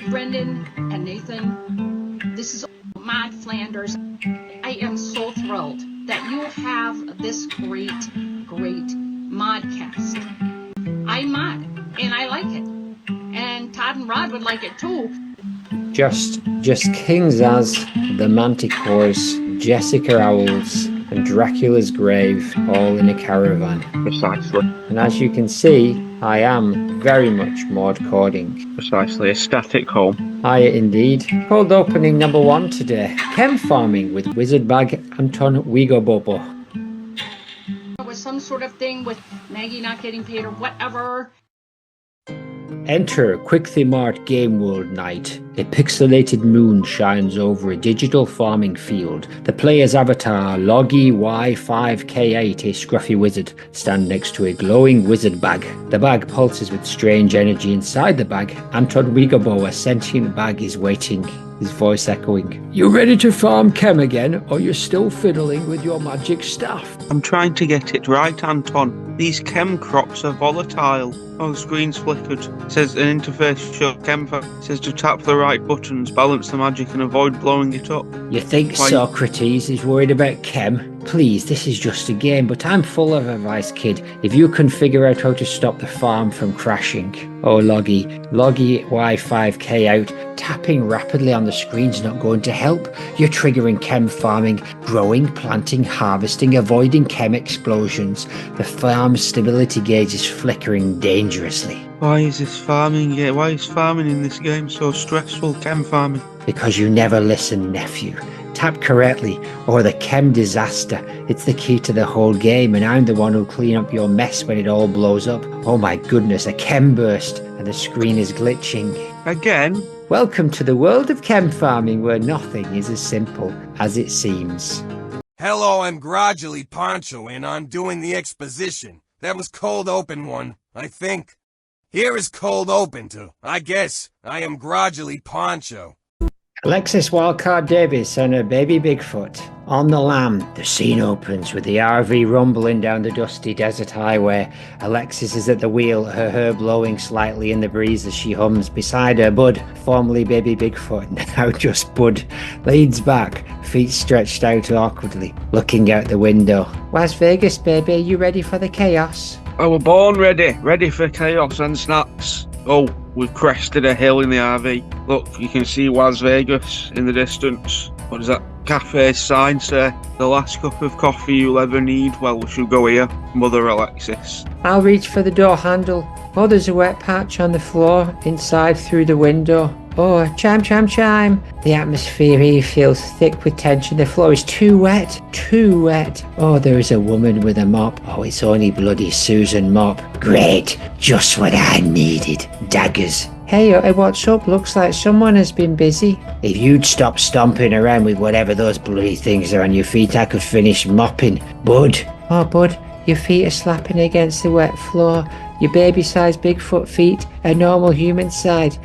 Brendan and Nathan, this is Maude Flanders. I am so thrilled that you have this great modcast. I'm Maude, and I like it. And Todd and Rod would like it too. Just kings as the Manticores, Jessica Owls, and Dracula's grave, all in a caravan. Precisely. And as you can see, I am very much Maude coding. Precisely, a static home. Hiya indeed. Cold opening number 1 today. Chem farming with wizard bag Anton Wigobobo. There was some sort of thing with Maggie not getting paid or whatever. Enter Quickly Mart Game World Night. A pixelated moon shines over a digital farming field. The player's avatar, Loggy Y5K8, a scruffy wizard, stand next to a glowing wizard bag. The bag pulses with strange energy inside the bag. Anton Wigobo, a sentient bag, is waiting, his voice echoing. You ready to farm chem again, or you're still fiddling with your magic staff? I'm trying to get it right, Anton. These chem crops are volatile. Oh, the screen's flickered. It says an interface show chem. It says to tap the right buttons, balance the magic and avoid blowing it up. You think Socrates is worried about chem? Please, this is just a game, but I'm full of advice, kid. If you can figure out how to stop the farm from crashing. Oh, Loggy Y5K out. Tapping rapidly on the screen's not going to help. You're triggering chem farming, growing, planting, harvesting, avoiding chem explosions. The farm's stability gauge is flickering dangerously. Why is farming in this game so stressful, chem farming? Because you never listen, nephew. Tap correctly, or the chem disaster. It's the key to the whole game, and I'm the one who'll clean up your mess when it all blows up. Oh my goodness, a chem burst, and the screen is glitching. Again? Welcome to the world of chem farming, where nothing is as simple as it seems. Hello, I'm Gradually Poncho, and I'm doing the exposition. That was cold open one, I think. Here is cold open to, I guess, I am Gradually Poncho. Alexis Wildcard Davis and her baby Bigfoot. On the lam, the scene opens with the RV rumbling down the dusty desert highway. Alexis is at the wheel, her hair blowing slightly in the breeze as she hums. Beside her, Bud, formerly baby Bigfoot, now just Bud, leans back, feet stretched out awkwardly, looking out the window. Las Vegas, baby, are you ready for the chaos? I were born ready for chaos and snacks. Oh, we've crested a hill in the RV. Look, you can see Las Vegas in the distance. What does that cafe sign say? The last cup of coffee you'll ever need? Well, we should go here, Mother Alexis. I'll reach for the door handle. Oh, there's a wet patch on the floor, inside through the window. Oh, chime, chime, chime. The atmosphere here feels thick with tension. The floor is too wet. Oh, there is a woman with a mop. Oh, it's only bloody Susan Mop. Great, just what I needed. Daggers. Hey, what's up? Looks like someone has been busy. If you'd stop stomping around with whatever those bloody things are on your feet, I could finish mopping. Bud. Oh, Bud, your feet are slapping against the wet floor. Your baby-sized Bigfoot feet are normal human size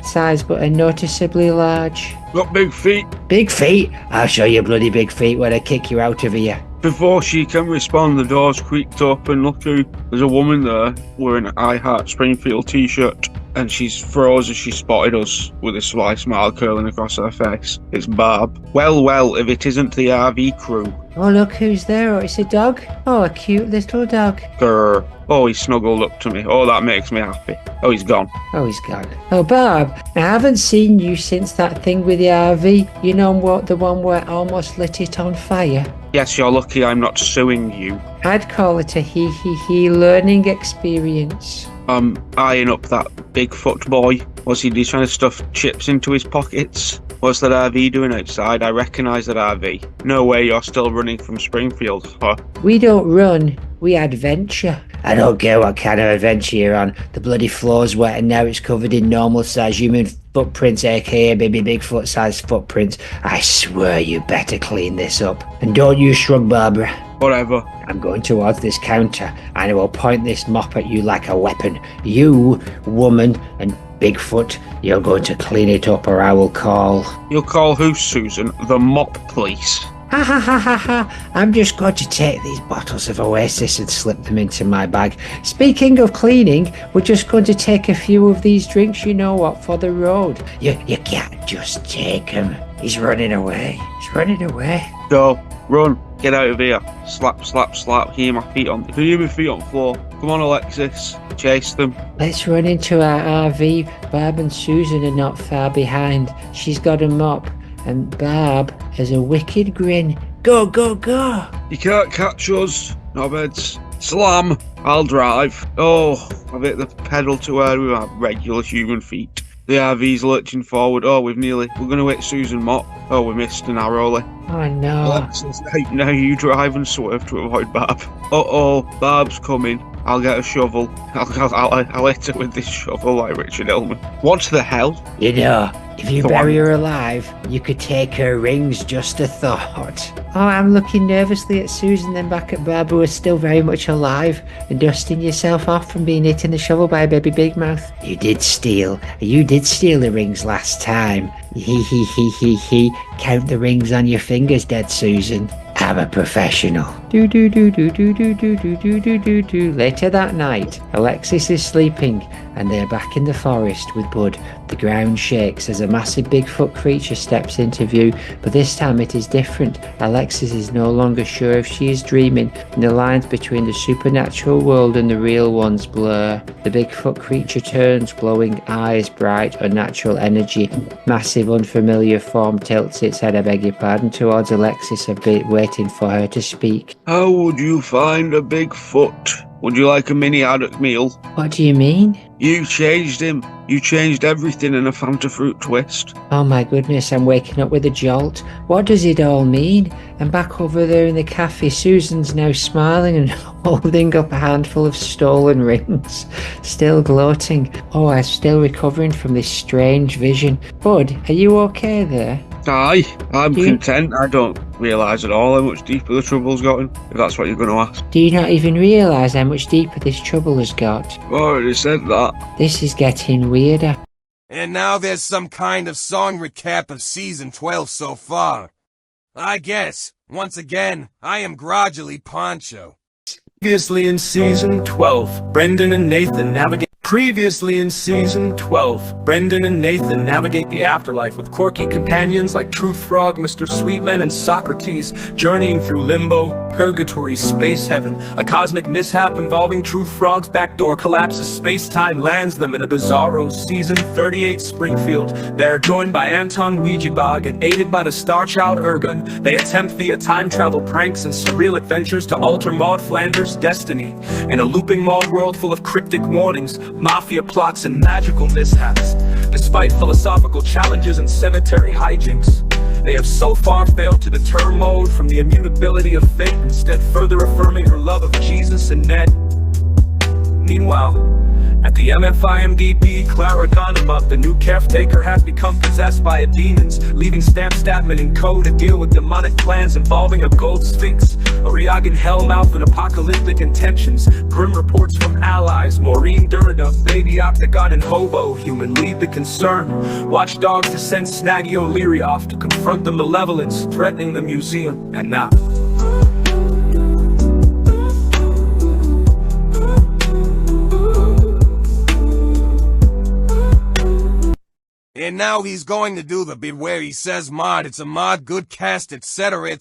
but are noticeably large. Got big feet. Big feet? I'll show you bloody big feet when I kick you out of here. Before she can respond, the door's creaked up and look who, there's a woman there wearing an I Heart Springfield t-shirt, and she's froze as she spotted us with a sly smile curling across her face. It's Barb. Well, if it isn't the RV crew. Oh, look who's there. Oh, it's a dog. Oh, a cute little dog. Grr. Oh, he snuggled up to me. Oh, that makes me happy. Oh, he's gone. Oh, Barb, I haven't seen you since that thing with the RV. You know what, the one where I almost lit it on fire? Yes, you're lucky I'm not suing you. I'd call it a he learning experience. I'm eyeing up that Bigfoot boy. Was he trying to stuff chips into his pockets? What's that RV doing outside? I recognise that RV. No way you're still running from Springfield, huh? We don't run, we adventure. I don't care what kind of adventure you're on. The bloody floor's wet and now it's covered in normal size human footprints, aka baby Bigfoot sized footprints. I swear you better clean this up. And don't you shrug, Barbara. Whatever. I'm going towards this counter and I will point this mop at you like a weapon. You, woman, and Bigfoot, you're going to clean it up or I will call... You'll call who, Susan? The mop police? Ha ha ha ha ha. I'm just going to take these bottles of Oasis and slip them into my bag. Speaking of cleaning, we're just going to take a few of these drinks, you know what, for the road. You can't just take them. He's running away. He's running away. Go, run, get out of here. Slap, slap, slap. Hear my feet on. Can you hear my feet on the floor? Come on, Alexis. Chase them. Let's run into our RV. Barb and Susan are not far behind. She's got a mop, and Barb has a wicked grin. Go, go, go. You can't catch us, knobheads. Slam. I'll drive. Oh, I've hit the pedal too hard with my regular human feet. The RV's lurching forward. Oh, we're going to hit Susan Mott. Oh, we missed narrowly. Oh no. Alexis, now you drive and swerve to avoid Barb. Uh-oh, Barb's coming. I'll get a shovel. I'll hit her with this shovel like Richard Hillman. What the hell? You know, if you Go bury on. her alive, you could take her rings, just a thought. Oh, I'm looking nervously at Susan, then back at Barb, who is still very much alive, and dusting yourself off from being hit in the shovel by a baby big mouth. You did steal the rings last time. He. Count the rings on your fingers, dead Susan. I'm a professional. Do. Later that night, Alexis is sleeping, and they're back in the forest with Bud. The ground shakes as a massive Bigfoot creature steps into view, but this time it is different. Alexis is no longer sure if she is dreaming, and the lines between the supernatural world and the real ones blur. The Bigfoot creature turns, glowing eyes, bright, unnatural energy. Massive, unfamiliar form tilts its head, I beg your pardon, towards Alexis, a bit waiting for her to speak. How would you find a Bigfoot? Would you like a mini haddock meal? What do you mean? You changed him. You changed everything in a Fanta fruit twist. Oh my goodness, I'm waking up with a jolt. What does it all mean? I'm back over there in the cafe. Susan's now smiling and holding up a handful of stolen rings. Still gloating. Oh, I'm still recovering from this strange vision. Bud, are you okay there? Aye, I'm Do you- content. I don't realise at all how much deeper the trouble's gotten, if that's what you're going to ask. Do you not even realise how much deeper this trouble has got? I already said that. This is getting weirder. And now there's some kind of song recap of season 12 so far. I guess, once again, I am Gradually Poncho. Previously in season 12, Brendan and Nathan navigate. Previously in season 12, Brendan and Nathan navigate the afterlife with quirky companions like Truth Frog, Mr. Sweetman, and Socrates, journeying through limbo, purgatory, space heaven. A cosmic mishap involving Truth Frog's backdoor collapses space-time, lands them in a bizarro season 38 Springfield. They are joined by Anton Ouijibog and aided by the star child Ergun. They attempt via time travel pranks and surreal adventures to alter Maude Flanders' destiny. In a looping Maude world full of cryptic warnings, mafia plots, and magical mishaps. Despite philosophical challenges and cemetery hijinks, they have so far failed to deter Maude from the immutability of fate, instead further affirming her love of Jesus and Ned. Meanwhile, at the MFIMDB, Clara Gonema, the new caretaker, has become possessed by demons, leaving Stamp Statman in Co to deal with demonic plans involving a gold sphinx, a Ryagan hellmouth, and apocalyptic intentions. Grim reports from allies, Maureen Durada, Baby Octagon, and Hobo Human lead the concern. Watchdogs to send Snaggy O'Leary off to confront the malevolence threatening the museum. And now, And now he's going to do the bit where he says mod, it's a mod, good cast, etc,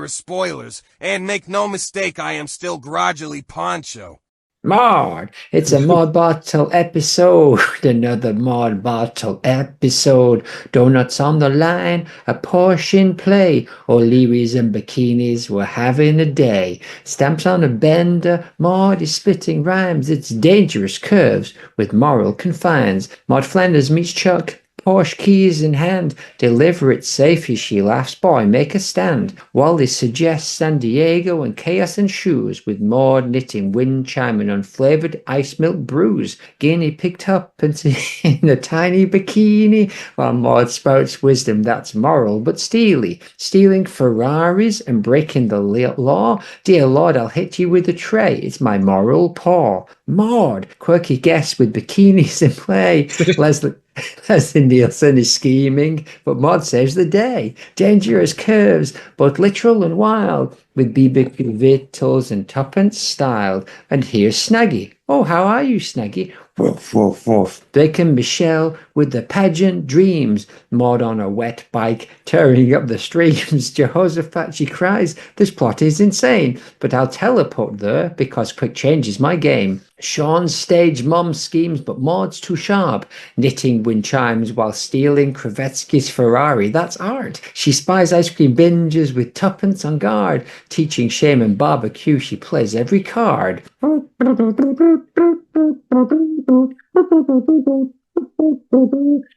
spoilers. And make no mistake, I am still Gradually Poncho. Maude, it's a Maude Bottle episode. Another Maude Bottle episode. Donuts on the line, a portion play. O'Learys and bikinis were having a day. Stamps on a bender, Maude is spitting rhymes. It's dangerous curves with moral confines. Maude Flanders meets Chuck. Porsche keys in hand, deliver it safely, she laughs. Boy, make a stand. Wally suggests San Diego and chaos ensues, with Maude knitting wind chiming on flavoured ice milk brews. Guinea picked up and in a tiny bikini, while Maude spouts wisdom that's moral but steely. Stealing Ferraris and breaking the law. Dear Lord, I'll hit you with a tray. It's my moral paw. Maude, quirky guest with bikinis in play. Leslie Nielsen is scheming, but Maude saves the day. Dangerous curves, both literal and wild, with BBQ victuals and tuppence styled. And here's Snaggy. Oh, how are you, Snaggy? Woof, woof, woof. Blake and Michelle with the pageant dreams. Maude on a wet bike, tearing up the streams. Jehoshaphat, she cries, this plot is insane, but I'll teleport there because quick change is my game. Sean's stage mom schemes, but Maude's too sharp, knitting wind chimes while stealing Kravetsky's Ferrari. That's art. She spies ice cream binges with tuppence on guard, teaching shame and barbecue. She plays every card.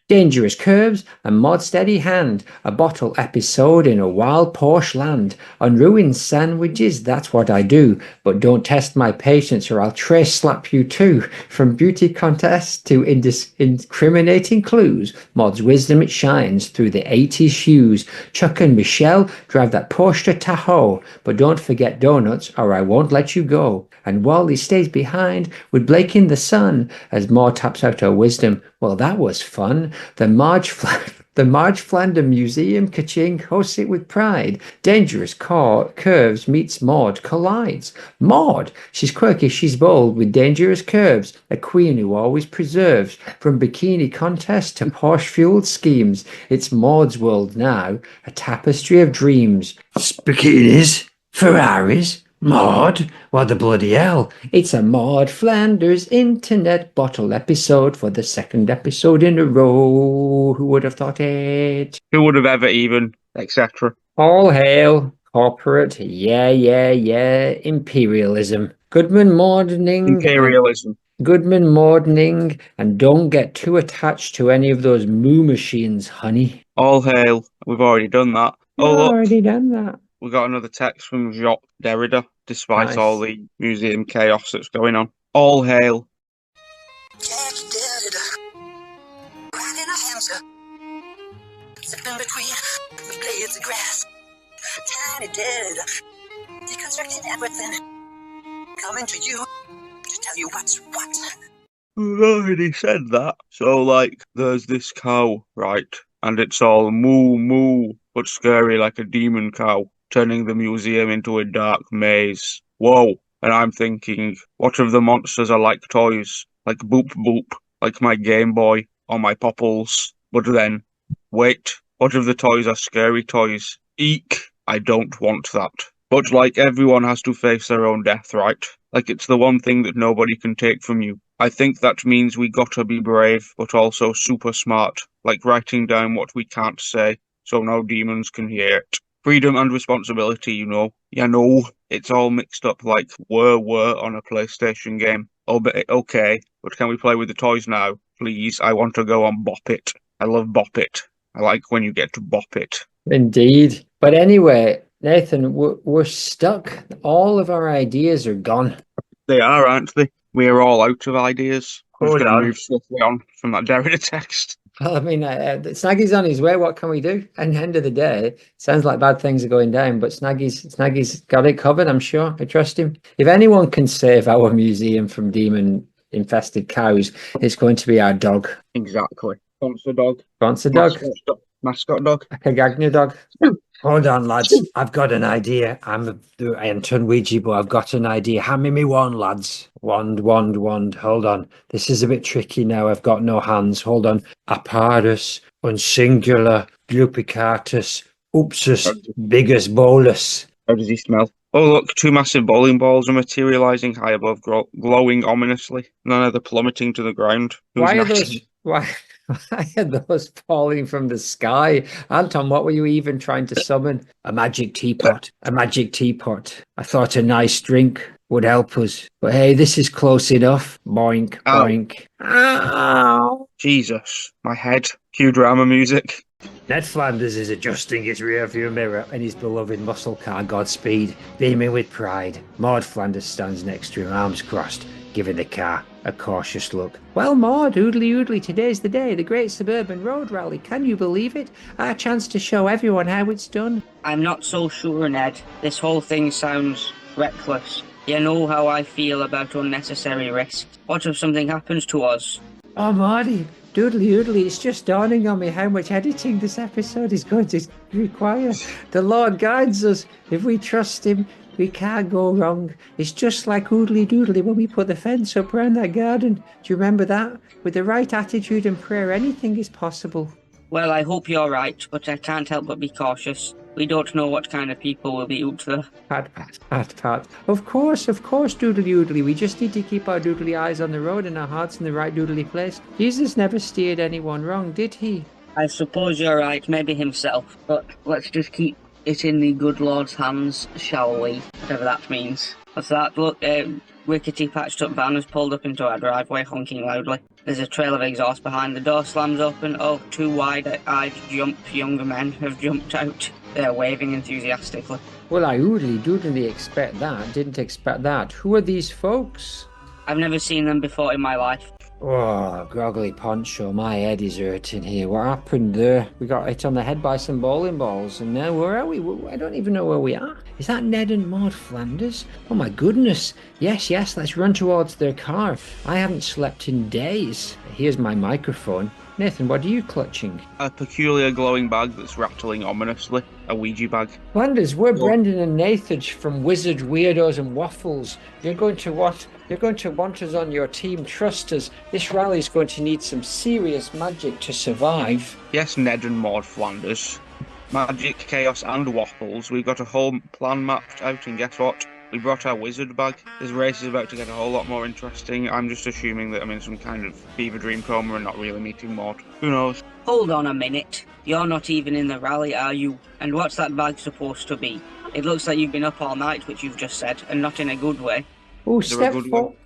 Dangerous curves, a Maude steady hand, a bottle episode in a wild Porsche land. On ruined sandwiches, that's what I do. But don't test my patience or I'll trace slap you too. From beauty contests to incriminating clues, Maude's wisdom it shines through the 80s hues. Chuck and Michelle drive that Porsche Tahoe. But don't forget donuts or I won't let you go. And Wally stays behind with Blake in the sun as Maude taps out her wisdom. Well, that was fun. The Marge Flander Museum, ka-ching, hosts it with pride. Dangerous curves meets Maude collides. Maude, she's quirky, she's bold, with dangerous curves. A queen who always preserves. From bikini contests to Porsche-fueled schemes. It's Maude's world now, a tapestry of dreams. Bikinis, Ferraris, Maude? What the bloody hell? It's a Maude Flanders internet bottle episode for the second episode in a row. Who would have thought it? Who would have ever even, etc. All hail corporate, yeah, imperialism. Goodman morning. Imperialism. Goodman morning, and don't get too attached to any of those moo machines, honey. All hail. We've already done that. Oh, look. Already done that. We got another text from Jacques Derrida, despite Nice. all the museum chaos that's going on. All hail. Jacques Derrida, riding a hamster, zipping between the blades of grass. Tiny Derrida, deconstructing everything, coming to you to tell you what's what. We've already said that. So, like, there's this cow, right? And it's all moo moo, but scary like a demon cow, turning the museum into a dark maze. Whoa. And I'm thinking, what if the monsters are like toys? Like Boop Boop, like my Game Boy, or my Popples? But then, wait, what if the toys are scary toys? Eek, I don't want that. But like, everyone has to face their own death, right? Like, it's the one thing that nobody can take from you. I think that means we gotta be brave, but also super smart. Like writing down what we can't say, so no demons can hear it. Freedom and responsibility, you know. You know, it's all mixed up like were on a PlayStation game. Oh, but okay, but can we play with the toys now? Please, I want to go on Bop It. I love Bop It. I like when you get to bop it. Indeed. But anyway, Nathan, we're stuck. All of our ideas are gone. They are, aren't they? We're all out of ideas. We're Hold just going on. to move swiftly on from that Derrida text. Well, I mean, Snaggy's on his way. What can we do? At the end of the day, sounds like bad things are going down, but Snaggy's got it covered, I'm sure. I trust him. If anyone can save our museum from demon-infested cows, it's going to be our dog. Exactly. Sponsor dog. Sponsor dog. Mascot dog. A Cagagna dog. Hold on, lads. I've got an idea. I am Ouija, but I've got an idea. Hand me wand, lads. Wand. Hold on. This is a bit tricky now. I've got no hands. Hold on. Aparus, unsingular, duplicatus, oopsus, bigus bolus. How does he smell? Oh, look, two massive bowling balls are materializing high above, glowing ominously. None of them plummeting to the ground. Why are those falling from the sky? Anton, what were you even trying to summon? A magic teapot. A magic teapot. I thought a nice drink would help us. But hey, this is close enough. Boink, boink. Ow. Jesus, my head. Cue drama music. Ned Flanders is adjusting his rearview mirror in his beloved muscle car Godspeed, beaming with pride. Maude Flanders stands next to him, arms crossed, giving the car a cautious look. Well, Maude, oodly, today's the day, the Great Suburban Road Rally. Can you believe it? Our chance to show everyone how it's done. I'm not so sure, Ned. This whole thing sounds reckless. You know how I feel about unnecessary risks. What if something happens to us? Oh, Marty, Doodly oodly, it's just dawning on me how much editing this episode is going to require. The Lord guides us. If we trust him, we can't go wrong. It's just like oodly doodly when we put the fence up around that garden. Do you remember that? With the right attitude and prayer, anything is possible. Well, I hope you're right, but I can't help but be cautious. We don't know what kind of people will be out there. Pat. Of course, doodly doodly. We just need to keep our doodly eyes on the road and our hearts in the right doodly place. Jesus never steered anyone wrong, did he? I suppose you're right, maybe himself, but let's just keep it in the good Lord's hands, shall we? Whatever that means. What's that? Look, rickety patched up van has pulled up into our driveway, honking loudly. There's a trail of exhaust behind, the door slams open. Oh, two wide-eyed younger men have jumped out. They're waving enthusiastically. Well, I didn't expect that. Who are these folks? I've never seen them before in my life. Oh, groggly poncho, my head is hurting here. What happened there? We got hit on the head by some bowling balls, and now where are we? I don't even know where we are. Is that Ned and Maude Flanders? Oh my goodness. Yes, let's run towards their car. I haven't slept in days. Here's my microphone. Nathan, what are you clutching? A peculiar glowing bag that's rattling ominously. A Ouija bag. Flanders, we're Brendan and Nathan from Wizard Weirdos and Waffles. You're going to want us on your team. Trust us. This rally's going to need some serious magic to survive. Yes, Ned and Maude Flanders. Magic, chaos, and waffles. We've got a whole plan mapped out, and guess what? We brought our wizard bag. This race is about to get a whole lot more interesting. I'm just assuming that I'm in some kind of fever dream coma and not really meeting Maude. Who knows? Hold on a minute. You're not even in the rally, are you? And what's that bag supposed to be? It looks like you've been up all night, which you've just said, and not in a good way. Oh, step forward,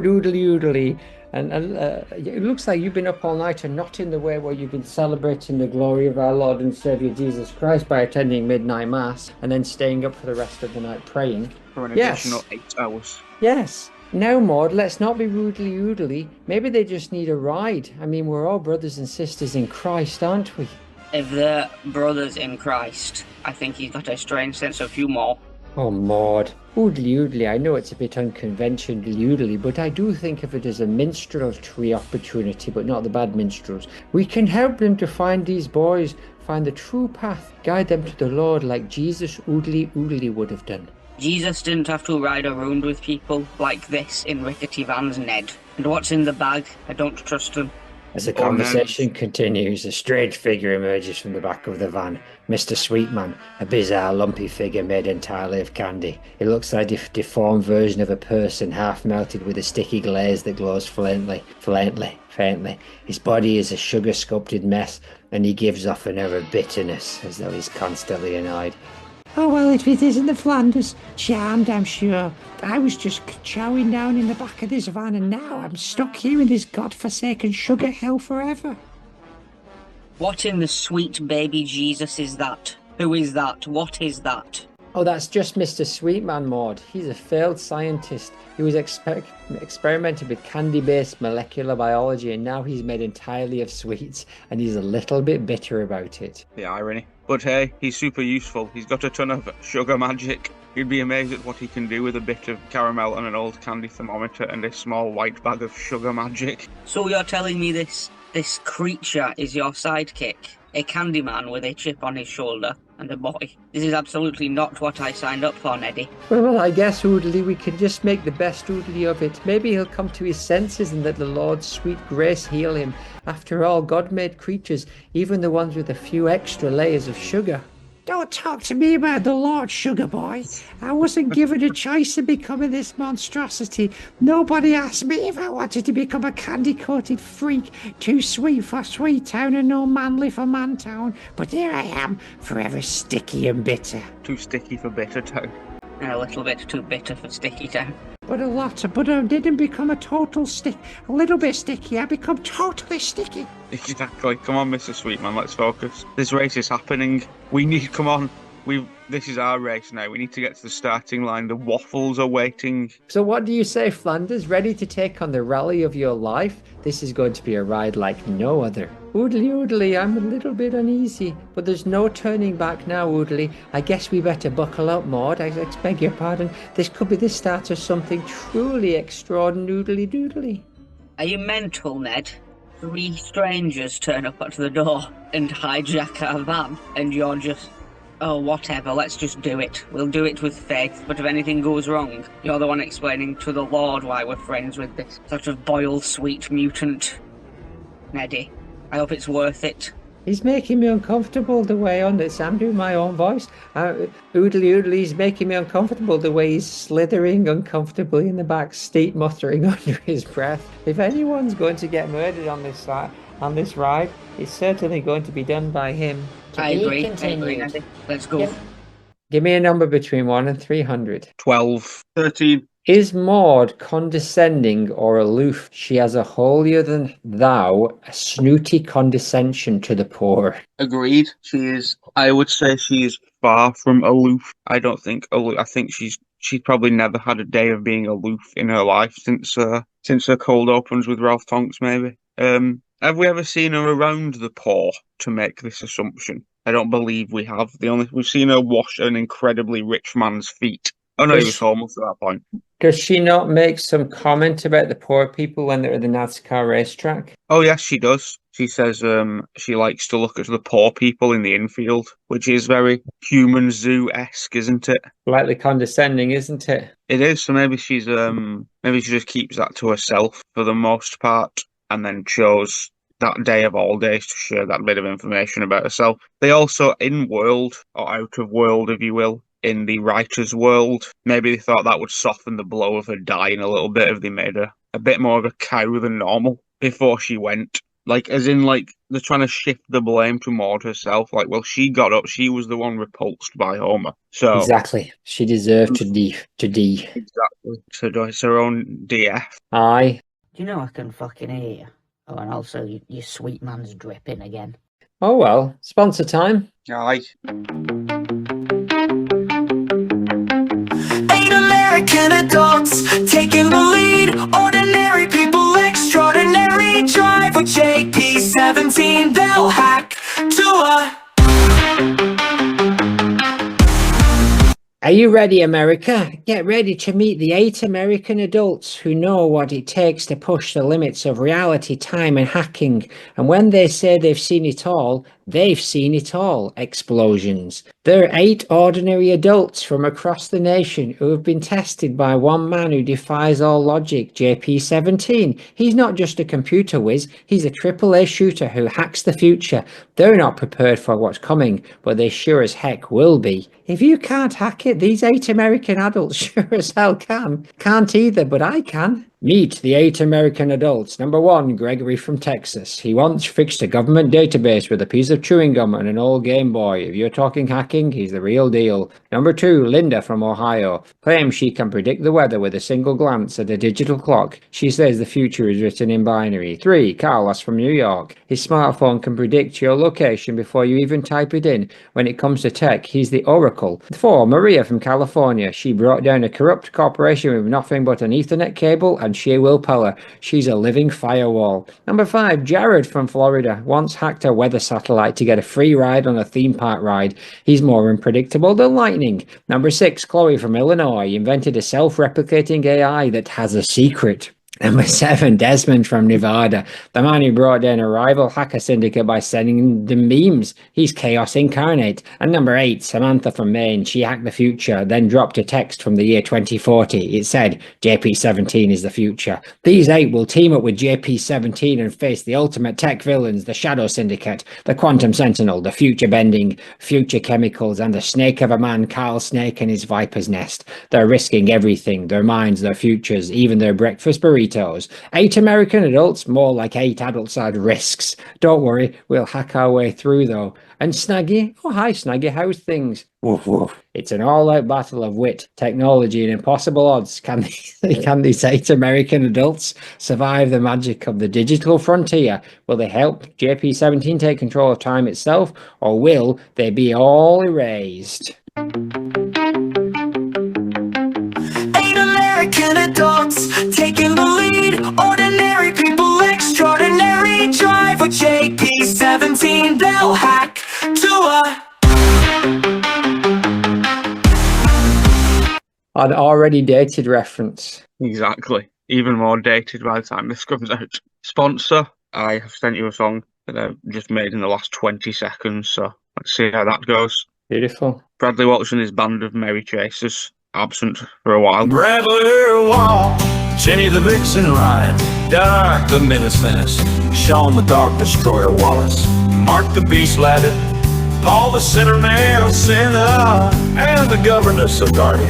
oodly oodly. And it looks like you've been up all night and not in the way where you've been celebrating the glory of our Lord and Saviour Jesus Christ by attending midnight mass and then staying up for the rest of the night praying. For an additional 8 hours. Yes. Now, Maude, let's not be rudely oodly. Maybe they just need a ride. I mean, we're all brothers and sisters in Christ, aren't we? If they're brothers in Christ, I think he's got a strange sense of humour. Oh, Maude. Oodly oodly, I know it's a bit unconventionally oodly, but I do think of it as a minstrelsy opportunity, but not the bad minstrels. We can help them to find these boys, find the true path, guide them to the Lord like Jesus oodly oodly would have done. Jesus didn't have to ride around with people like this in rickety vans, Ned. And what's in the bag? I don't trust them. As the conversation continues, a strange figure emerges from the back of the van. Mr. Sweetman, a bizarre, lumpy figure made entirely of candy. It looks like a deformed version of a person, half melted with a sticky glaze that glows faintly. His body is a sugar-sculpted mess, and he gives off an air of bitterness, as though he's constantly annoyed. Oh, well, if it isn't the Flanders, charmed, I'm sure. I was just chowing down in the back of this van, and now I'm stuck here in this godforsaken sugar hell forever. What in the sweet baby Jesus is that? Who is that? What is that? Oh, that's just Mr. Sweetman, Maude. He's a failed scientist. He was experimenting with candy-based molecular biology, and now he's made entirely of sweets, and he's a little bit bitter about it. The irony. But hey, he's super useful. He's got a ton of sugar magic. You'd be amazed at what he can do with a bit of caramel and an old candy thermometer and a small white bag of sugar magic. So you're telling me this creature is your sidekick? A candy man with a chip on his shoulder and a boy? This is absolutely not what I signed up for, Neddy. Well, I guess, Oodly, we can just make the best Oodly of it. Maybe he'll come to his senses and let the Lord's sweet grace heal him. After all, God made creatures, even the ones with a few extra layers of sugar. Don't talk to me about the Lord, sugar boy. I wasn't given a choice in becoming this monstrosity. Nobody asked me if I wanted to become a candy-coated freak, too sweet for Sweet Town and no manly for Mantown. But here I am, forever sticky and bitter. Too sticky for Bitter Town. A little bit too bitter for Sticky Town. But I didn't become a total a little bit sticky. I become totally sticky. Exactly. Come on, Mr. Sweetman, let's focus. This race is happening. Come on. This is our race now. We need to get to the starting line. The waffles are waiting. So what do you say, Flanders? Ready to take on the rally of your life? This is going to be a ride like no other. Oodly, oodly, I'm a little bit uneasy, but there's no turning back now, Oodly. I guess we better buckle up, Maude. I beg your pardon. This could be the start of something truly extraordinary, oodly doodly. Are you mental, Ned? 3 strangers turn up at the door and hijack our van, and you're just, oh, whatever, let's just do it. We'll do it with faith, but if anything goes wrong, you're the one explaining to the Lord why we're friends with this sort of boiled sweet mutant. Neddy, I hope it's worth it. He's making me uncomfortable the way on this. I'm doing my own voice. Oodly oodly, he's making me uncomfortable the way he's slithering uncomfortably in the back, steep muttering under his breath. If anyone's going to get murdered on this ride, it's certainly going to be done by him. I agree, Neddy. Let's go. Give me a number between 1 and 300. 12. 13. Is Maude condescending or aloof? She has a holier-than-thou, a snooty condescension to the poor. Agreed. She is. I would say she is far from aloof. I don't think aloof. I think she's probably never had a day of being aloof in her life since her cold opens with Ralph Tonks. Maybe. Have we ever seen her around the poor to make this assumption? I don't believe we have. We've seen her wash an incredibly rich man's feet. Oh no, he was homeless at that point. Does she not make some comment about the poor people when they're at the NASCAR racetrack? Oh yes, she does. She says she likes to look at the poor people in the infield, which is very human zoo-esque, isn't it? Slightly condescending, isn't it? It is. So maybe she just keeps that to herself for the most part, and then chose that day of all days to share that bit of information about herself. They also, in world, or out of world, if you will, in the writer's world, maybe they thought that would soften the blow of her dying a little bit if they made her a bit more of a cow than normal before she went. Like, as in, like, they're trying to shift the blame to Maude herself. Like, well, she got up, she was the one repulsed by Homer. So exactly. She deserved to D. Exactly. So it's her own DF. Aye. Do you know I can fucking hear you? Oh, and also, your sweet man's dripping again. Oh well, sponsor time. Aye. 8 American adults taking the lead. Ordinary people, extraordinary. Drive with JP17, they'll hack to a... Are you ready, America? Get ready to meet the 8 American adults who know what it takes to push the limits of reality, time, and hacking. And when they say they've seen it all, they've seen it all. Explosions. They're 8 ordinary adults from across the nation who have been tested by one man who defies all logic, JP17. He's not just a computer whiz, he's a AAA shooter who hacks the future. They're not prepared for what's coming, but they sure as heck will be. If you can't hack it, these 8 American adults sure as hell can. Can't either, but I can. Meet the 8 American adults. Number 1, Gregory from Texas. He once fixed a government database with a piece of chewing gum and an old Game Boy. If you're talking hacking, he's the real deal. Number 2, Linda from Ohio. Claims she can predict the weather with a single glance at a digital clock. She says the future is written in binary. 3, Carlos from New York. His smartphone can predict your location before you even type it in. When it comes to tech, he's the oracle. 4, Maria from California. She brought down a corrupt corporation with nothing but an Ethernet cable and sheer willpower. She's a living firewall. Number 5, Jared from Florida. Once hacked a weather satellite to get a free ride on a theme park ride. He's more unpredictable than lightning. Number 6, Chloe from Illinois. Invented a self-replicating AI that has a secret. Number 7, Desmond from Nevada. The man who brought down a rival hacker syndicate by sending them memes. He's chaos incarnate. And number 8, Samantha from Maine. She hacked the future, then dropped a text from the year 2040. It said, JP17 is the future. These 8 will team up with JP17 and face the ultimate tech villains, the Shadow Syndicate, the Quantum Sentinel, the Future Bending, Future Chemicals, and the snake of a man, Carl Snake, and his Viper's Nest. They're risking everything, their minds, their futures, even their breakfast burritos. 8 American adults, more like 8 adult-sized risks. Don't worry, we'll hack our way through though. And Snaggy? Oh hi Snaggy, how's things? Woof woof. It's an all-out battle of wit, technology, and impossible odds. Can these 8 American adults survive the magic of the digital frontier? Will they help JP17 take control of time itself, or will they be all erased? 8 American adults taking the lead. Ordinary people, extraordinary. Drive with JP17, they'll hack to a... An already dated reference. Exactly. even more dated by the time this comes out. Sponsor, I have sent you a song that I've just made in the last 20 seconds, so let's see how that goes. Beautiful. Bradley Watts and his band of Merry Chasers, absent for a while. Bradley Wall, Jenny the Vixen Ryan, Doc the Menace Menace, Sean the Dark Destroyer Wallace, Mark the Beast Ladder, Paul the Sinner Nail Sinner, and the Governess of Guardian.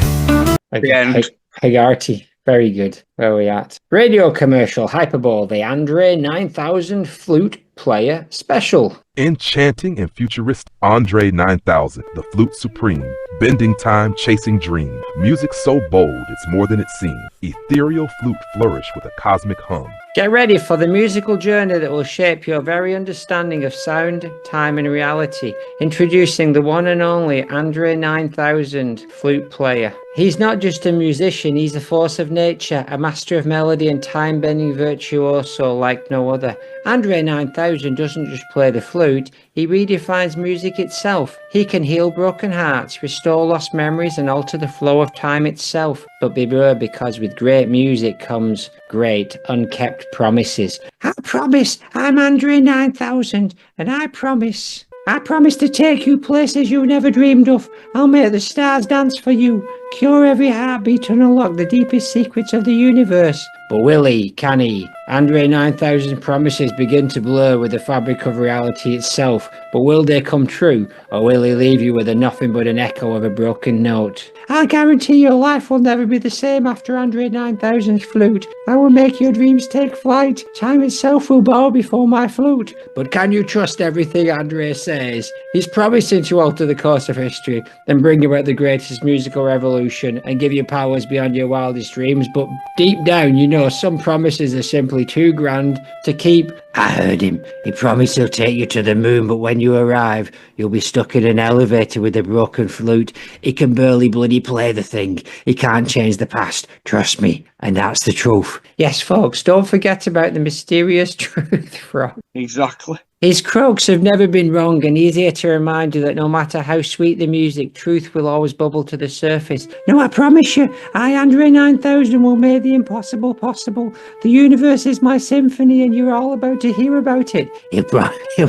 The end. Hagarty. Very good. Where are we at? Radio commercial, Hyperbole, the Andre 9000 flute player special. Enchanting and futuristic Andre 9000, the flute supreme. Bending time, chasing dream. Music so bold, it's more than it seems. Ethereal flute flourish with a cosmic hum. Get ready for the musical journey that will shape your very understanding of sound, time, and reality. Introducing the one and only Andre 9000 flute player. He's not just a musician, he's a force of nature, a master of melody and time-bending virtuoso like no other. Andre 9000 doesn't just play the flute, he redefines music itself. He can heal broken hearts, restore lost memories, and alter the flow of time itself. But beware, because with great music comes great unkept promises. I promise I'm Andre 9000, and I promise to take you places you never dreamed of. I'll make the stars dance for you, cure every heartbeat, and unlock the deepest secrets of the universe. But will he? Can he? Andre 9000 promises begin to blur with the fabric of reality itself, but will they come true, or will he leave you with a nothing but an echo of a broken note? I guarantee your life will never be the same after Andre 9000's flute. I will make your dreams take flight. Time itself will bow before my flute. But can you trust everything Andre says? He's promising to alter the course of history and bring about the greatest musical revolution and give you powers beyond your wildest dreams, but deep down you know some promises are simply too grand to keep. I heard him. He promised he'll take you to the moon, but when you arrive, you'll be stuck in an elevator with a broken flute. He can barely bloody play the thing. He can't change the past. Trust me. And that's the truth. Yes, folks, don't forget about the mysterious truth frog. Exactly. His croaks have never been wrong, and he's here to remind you that no matter how sweet the music, truth will always bubble to the surface. No, I promise you, I, Andre 9000, will make the impossible possible. The universe is my symphony, and you're all about to hear about it. He'll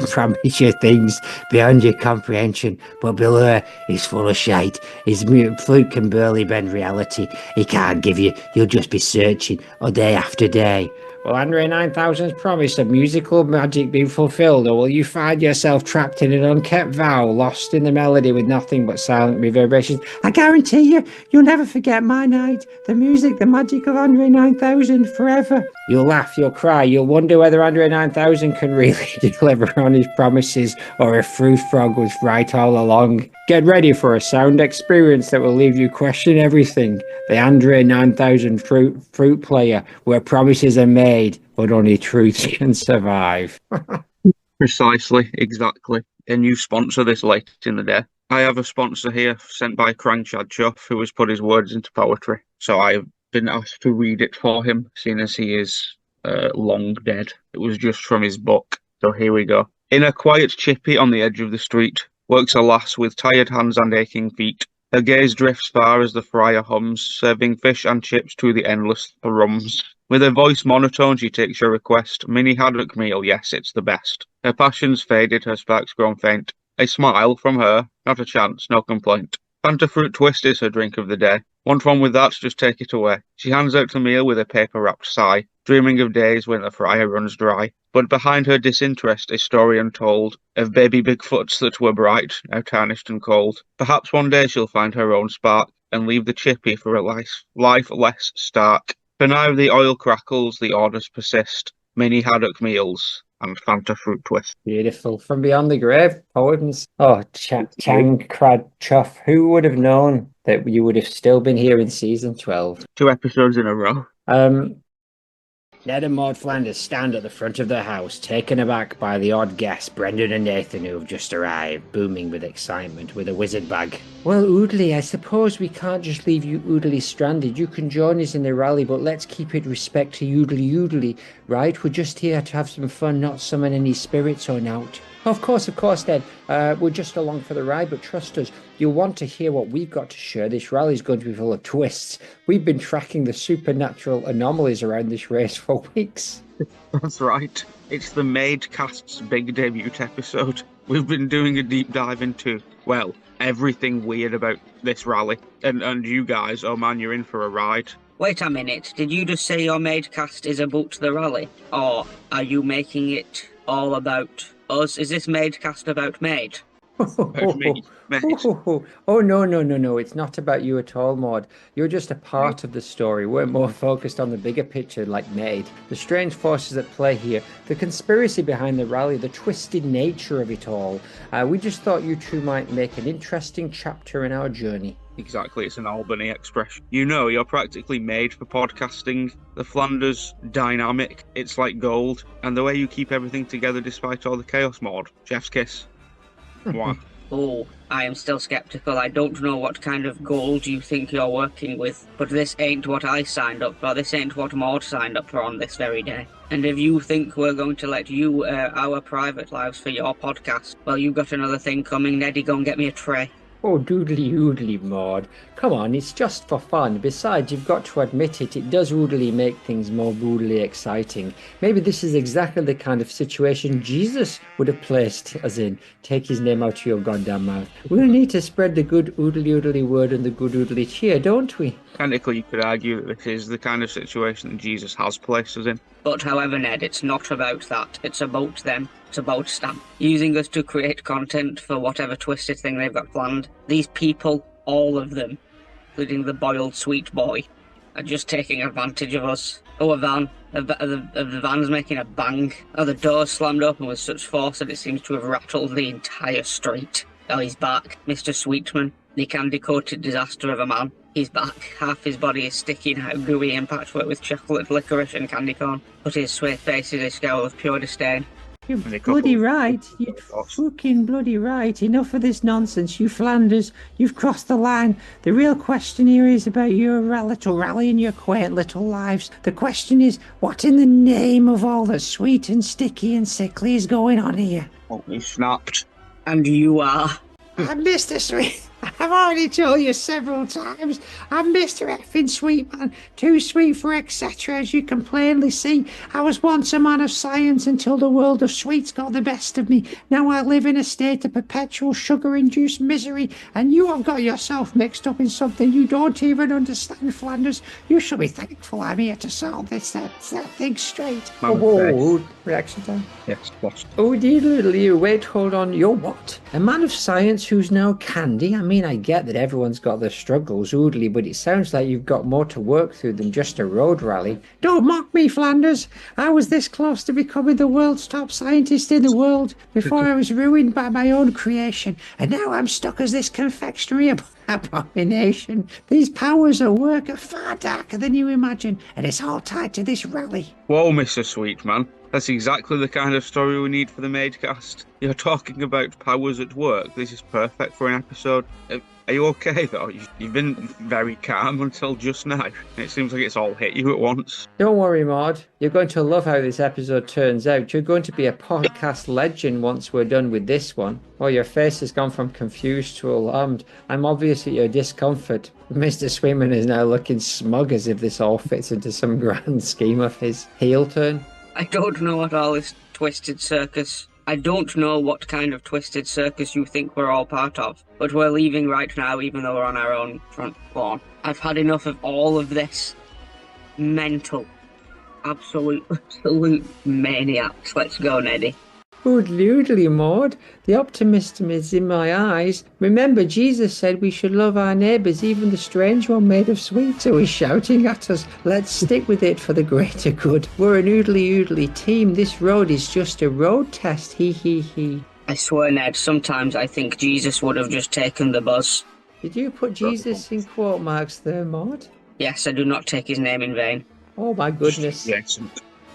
promise you things beyond your comprehension, but below, he's full of shite. His flute can barely bend reality. He can't give you, you'll just be searching, or day after day. Will Andre 9000's promise of musical magic be fulfilled, or will you find yourself trapped in an unkept vow, lost in the melody with nothing but silent reverberations? I guarantee you, you'll never forget my night, the music, the magic of Andre 9000 forever. You'll laugh, you'll cry, you'll wonder whether Andre 9000 can really deliver on his promises, or if Fruit Frog was right all along. Get ready for a sound experience that will leave you question everything. The Andre 9000 fruit player, where promises are made, but only truth can survive. Precisely, exactly. A new sponsor this late in the day. I have a sponsor here sent by Crankshad Chuff, who has put his words into poetry. So I've been asked to read it for him, seeing as he is long dead. It was just from his book. So here we go. In a quiet chippy on the edge of the street, works a lass with tired hands and aching feet. Her gaze drifts far as the fryer hums, serving fish and chips to the endless thrums. With her voice monotone, she takes your request. Mini haddock meal, yes, it's the best. Her passion's faded, her sparks grown faint. A smile from her, not a chance, no complaint. Fanta fruit twist is her drink of the day. Want one with that, just take it away. She hands out the meal with a paper-wrapped sigh, dreaming of days when the fryer runs dry. But behind her disinterest, a story untold of baby Bigfoots that were bright, now tarnished and cold. Perhaps one day she'll find her own spark and leave the chippy for a life less stark. For now the oil crackles, the orders persist. Mini haddock meals and Fanta fruit twist. Beautiful. From Beyond the Grave, poems. Oh, Chang Crad Chuff. Who would have known that you would have still been here in season 12? 2 episodes in a row. Ned and Maude Flanders stand at the front of their house, taken aback by the odd guests, Brendan and Nathan, who have just arrived, booming with excitement, with a wizard bag Well, Oodley, I suppose we can't just leave you Oodley stranded. You can join us in the rally, but let's keep it respect to Oodley, right? We're just here to have some fun, not summon any spirits or naught. Of course, Ned. We're just along for the ride, but trust us, you'll want to hear what we've got to share. This rally's going to be full of twists. We've been tracking the supernatural anomalies around this race for weeks. That's right. It's the Madecast's big debut episode. We've been doing a deep dive into, well, everything weird about this rally. And you guys, oh man, you're in for a ride. Wait a minute, did you just say your Madecast is about the rally? Or are you making it all about us? Is this Madecast about Maid? About me, mate. Oh, no. It's not about you at all, Maude. You're just a part of the story. We're more focused on the bigger picture, like Maid. The strange forces at play here, the conspiracy behind the rally, the twisted nature of it all. We just thought you two might make an interesting chapter in our journey. Exactly, it's an Albany expression. You know, you're practically made for podcasting. The Flanders dynamic, it's like gold. And the way you keep everything together despite all the chaos, Maude. Chef's kiss. Wow. Oh, I am still skeptical. I don't know what kind of gold you think you're working with, but this ain't what I signed up for. This ain't what Maude signed up for on this very day. And if you think we're going to let you air our private lives for your podcast, well, you got another thing coming. Neddy, go and get me a tray. Oh, doodly-oodly, Maude. Come on, it's just for fun. Besides, you've got to admit it does oodly make things more boodly exciting. Maybe this is exactly the kind of situation Jesus would have placed us in. Take his name out of your goddamn mouth. We'll need to spread the good oodly-oodly word and the good oodly cheer, don't we? Technically, you could argue that this is the kind of situation that Jesus has placed us in. But however, Ned, it's not about that. It's about them. It's about Stan. Using us to create content for whatever twisted thing they've got planned. These people, all of them, including the boiled sweet boy, are just taking advantage of us. Oh, a van. The van's making a bang. Oh, the door's slammed open with such force that it seems to have rattled the entire street. Oh, he's back. Mr. Sweetman, the candy-coated disaster of a man. He's back. Half his body is sticky now, gooey and patchwork with chocolate, licorice and candy corn. But his sweet face is a scowl of pure disdain. You're bloody right. You're fucking bloody right. Enough of this nonsense, you Flanders. You've crossed the line. The real question here is about your little rally and your quaint little lives. The question is, what in the name of all that's sweet and sticky and sickly is going on here? Oh, he snapped. And you are? I'm Mr. Sweet. I've already told you several times. I'm Mr. Effing Sweetman. Too sweet for etc. As you can plainly see, I was once a man of science until the world of sweets got the best of me. Now I live in a state of perpetual sugar-induced misery, and you have got yourself mixed up in something you don't even understand, Flanders. You should be thankful I'm here to solve this thing straight. Whoa, reaction time? Yes, boss. Oh, dear little you. Wait, hold on. You're what? A man of science who's now candy? I mean, I get that everyone's got their struggles, Oodley, but it sounds like you've got more to work through than just a road rally. Don't mock me, Flanders. I was this close to becoming the world's top scientist in the world before I was ruined by my own creation, and now I'm stuck as this confectionery abomination. These powers at work are far darker than you imagine, and it's all tied to this rally. Whoa, Mr. Sweetman. That's exactly the kind of story we need for the Madecast. You're talking about powers at work. This is perfect for an episode. Are you okay, though? You've been very calm until just now. It seems like it's all hit you at once. Don't worry, Maude. You're going to love how this episode turns out. You're going to be a podcast legend once we're done with this one. Oh, your face has gone from confused to alarmed. I'm obvious at your discomfort. Mr. Sweetman is now looking smug as if this all fits into some grand scheme of his heel turn. I don't know what all this twisted circus. I don't know what kind of twisted circus you think we're all part of, but we're leaving right now even though we're on our own front lawn. I've had enough of all of this. Mental. Absolute maniacs. Let's go, Neddy. Oodly, Maude. The optimism is in my eyes. Remember, Jesus said we should love our neighbours, even the strange one made of sweets who is shouting at us. Let's stick with it for the greater good. We're an oodly team. This road is just a road test. He. I swear, Ned, sometimes I think Jesus would have just taken the buzz. Did you put Jesus in quote marks there, Maude? Yes, I do not take his name in vain. Oh my goodness. Yes.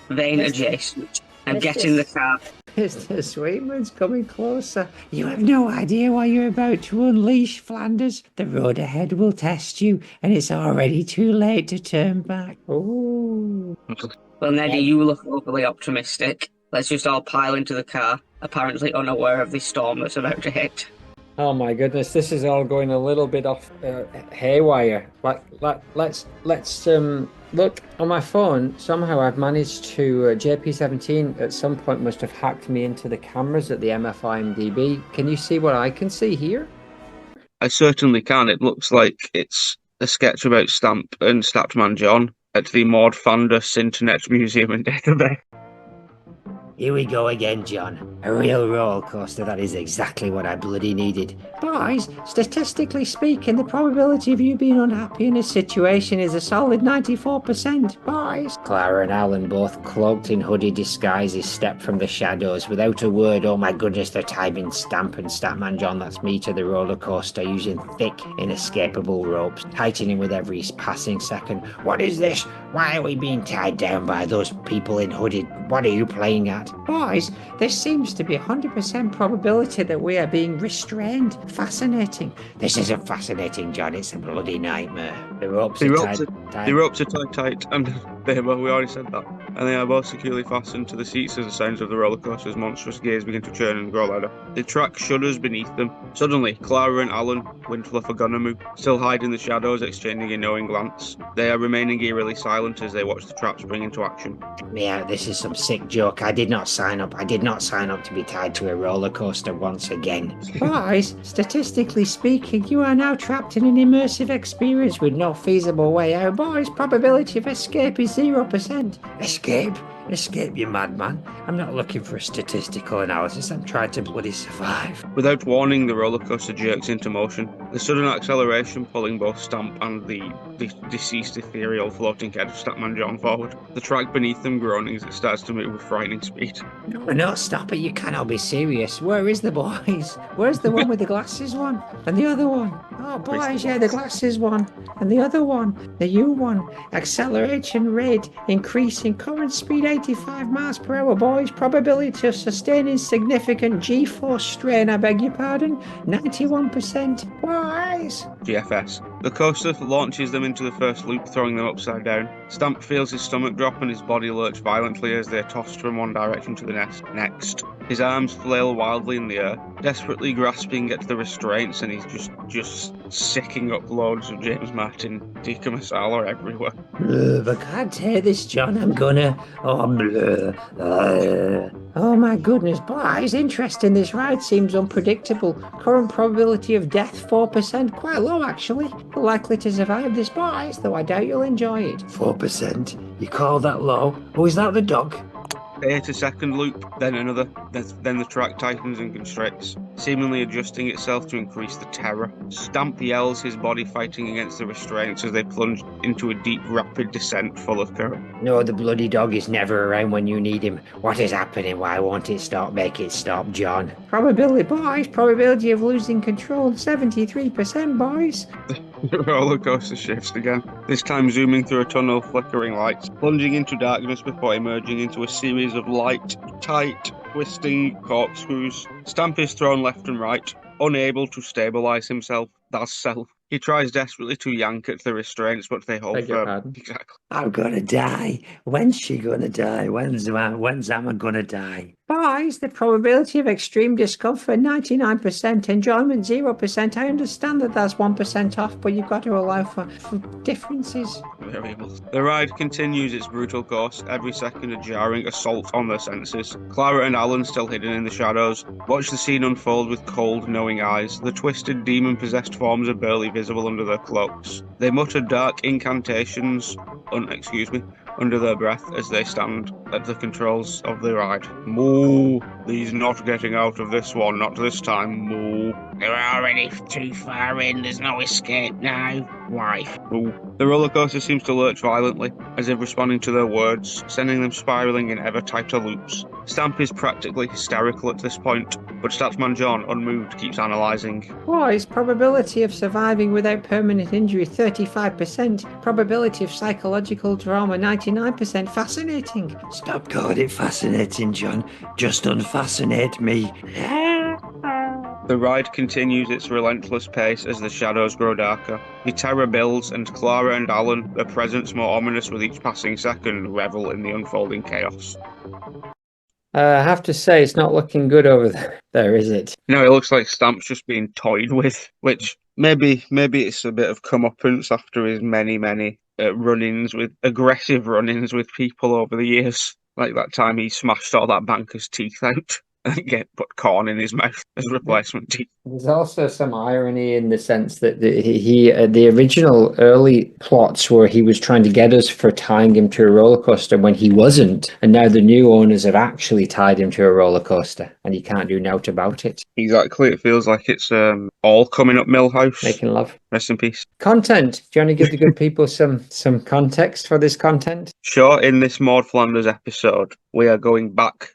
Vain adjacent. Now get in the car. Mr. Sweetman's coming closer. You have no idea what you're about to unleash, Flanders. The road ahead will test you, and it's already too late to turn back. Ooh. Well, Neddy, you look overly optimistic. Let's just all pile into the car, apparently unaware of the storm that's about to hit. Oh my goodness, this is all going a little bit off haywire. Let's look on my phone. Somehow I've managed to JP17 at some point must have hacked me into the cameras at the MFIMDb. Can you see what I can see here? I certainly can. It looks like it's a sketch about Stamp and Statman John at the Maude Internet Museum and Database. Here we go again, John. A real roller coaster. That is exactly what I bloody needed. Boys, statistically speaking, the probability of you being unhappy in this situation is a solid 94%. Boys. Clara and Alan, both cloaked in hooded disguises, stepped from the shadows without a word. Oh my goodness, they're timing Stamp and Statman John, that's me, to the roller coaster, using thick, inescapable ropes, tightening with every passing second. What is this? Why are we being tied down by those people in hooded? What are you playing at? Boys, there seems to be 100% probability that we are being restrained. Fascinating. This isn't fascinating, John. It's a bloody nightmare. The ropes are tight, and we already said that. And they are both securely fastened to the seats as the sounds of the roller coaster's monstrous gears begin to churn and grow louder. The track shudders beneath them. Suddenly, Clara and Alan, Windfluff and Gunnamoo, still hide in the shadows, exchanging a knowing glance. They are remaining eerily silent as they watch the trap spring into action. Yeah, this is some sick joke. I did not sign up. I did not sign up to be tied to a roller coaster once again. Boys, statistically speaking, you are now trapped in an immersive experience with no feasible way out. Boys, probability of escape is 0%. Escape? Escape, you madman. I'm not looking for a statistical analysis. I'm trying to bloody survive. Without warning, the roller coaster jerks into motion. The sudden acceleration pulling both Stamp and the deceased ethereal floating head of Statman John forward. The track beneath them groaning as it starts to move with frightening speed. No, stop it. You cannot be serious. Where is the boys? Where's the one with the glasses one? And the other one? Oh, boys, yeah, the glasses one. And the other one, the U one. Acceleration rate increasing, current speed 85 miles per hour, boys. Probability of sustaining significant G-force strain, I beg your pardon, 91%. Boys. GFS. The coaster launches them into the first loop, throwing them upside down. Stamp feels his stomach drop and his body lurch violently as they are tossed from one direction to the next. His arms flail wildly in the air, desperately grasping at the restraints, and he's just sicking up loads of James Martin tikka masala everywhere. But I can't take this, John. I'm gonna... Oh my goodness, boys, interesting. This ride seems unpredictable. Current probability of death 4%, quite low actually. You're likely to survive this, boys, though I doubt you'll enjoy it. 4%? You call that low? Oh, is that the dog? They hit a second loop, then another, then the track tightens and constricts, seemingly adjusting itself to increase the terror. Stamp yells, his body fighting against the restraints as they plunge into a deep, rapid descent full of current. No, the bloody dog is never around when you need him. What is happening? Why won't it stop? Make it stop, John. Probability, boys. Probability of losing control, 73%, boys. The roller coaster shifts again, this time zooming through a tunnel of flickering lights, plunging into darkness before emerging into a series of light, tight, twisting corkscrews. Stamp is thrown left and right, unable to stabilise himself. That's self. He tries desperately to yank at the restraints, but they hold firm. Exactly. I'm gonna die. When's she gonna die? When's Emma gonna die? Boys, the probability of extreme discomfort 99%, enjoyment 0%. I understand that that's 1% off, but you've got to allow for differences. Variables. The ride continues its brutal course, every second a jarring assault on their senses. Clara and Alan, still hidden in the shadows, watch the scene unfold with cold, knowing eyes. The twisted, demon-possessed forms are barely visible under their cloaks. They mutter dark incantations, under their breath as they stand at the controls of the ride. Moo! He's not getting out of this one, not this time, moo. They're already too far in, there's no escape now, wife. Ooh. The roller coaster seems to lurch violently, as if responding to their words, sending them spiralling in ever tighter loops. Stamp is practically hysterical at this point, but Statsman John, unmoved, keeps analysing. What is probability of surviving without permanent injury? 35%. Probability of psychological trauma? 99%. Fascinating. Stop calling it fascinating, John. Just unfascinate me. The ride continues its relentless pace as the shadows grow darker. The terror builds, and Clara and Alan, their presence more ominous with each passing second, revel in the unfolding chaos. I have to say, it's not looking good over there, is it? No, it looks like Stamp's just being toyed with, which maybe it's a bit of comeuppance after his many aggressive run-ins with people over the years. Like that time he smashed all that banker's teeth out and put corn in his mouth as replacement teeth. There's also some irony in the sense that the original early plots where he was trying to get us for tying him to a roller coaster when he wasn't, and now the new owners have actually tied him to a roller coaster, and he can't do naught about it. Exactly, it feels like it's all coming up Millhouse. Making love. Rest in peace. Content. Do you want to give the good people some context for this content? Sure. In this Maude Flanders episode, we are going back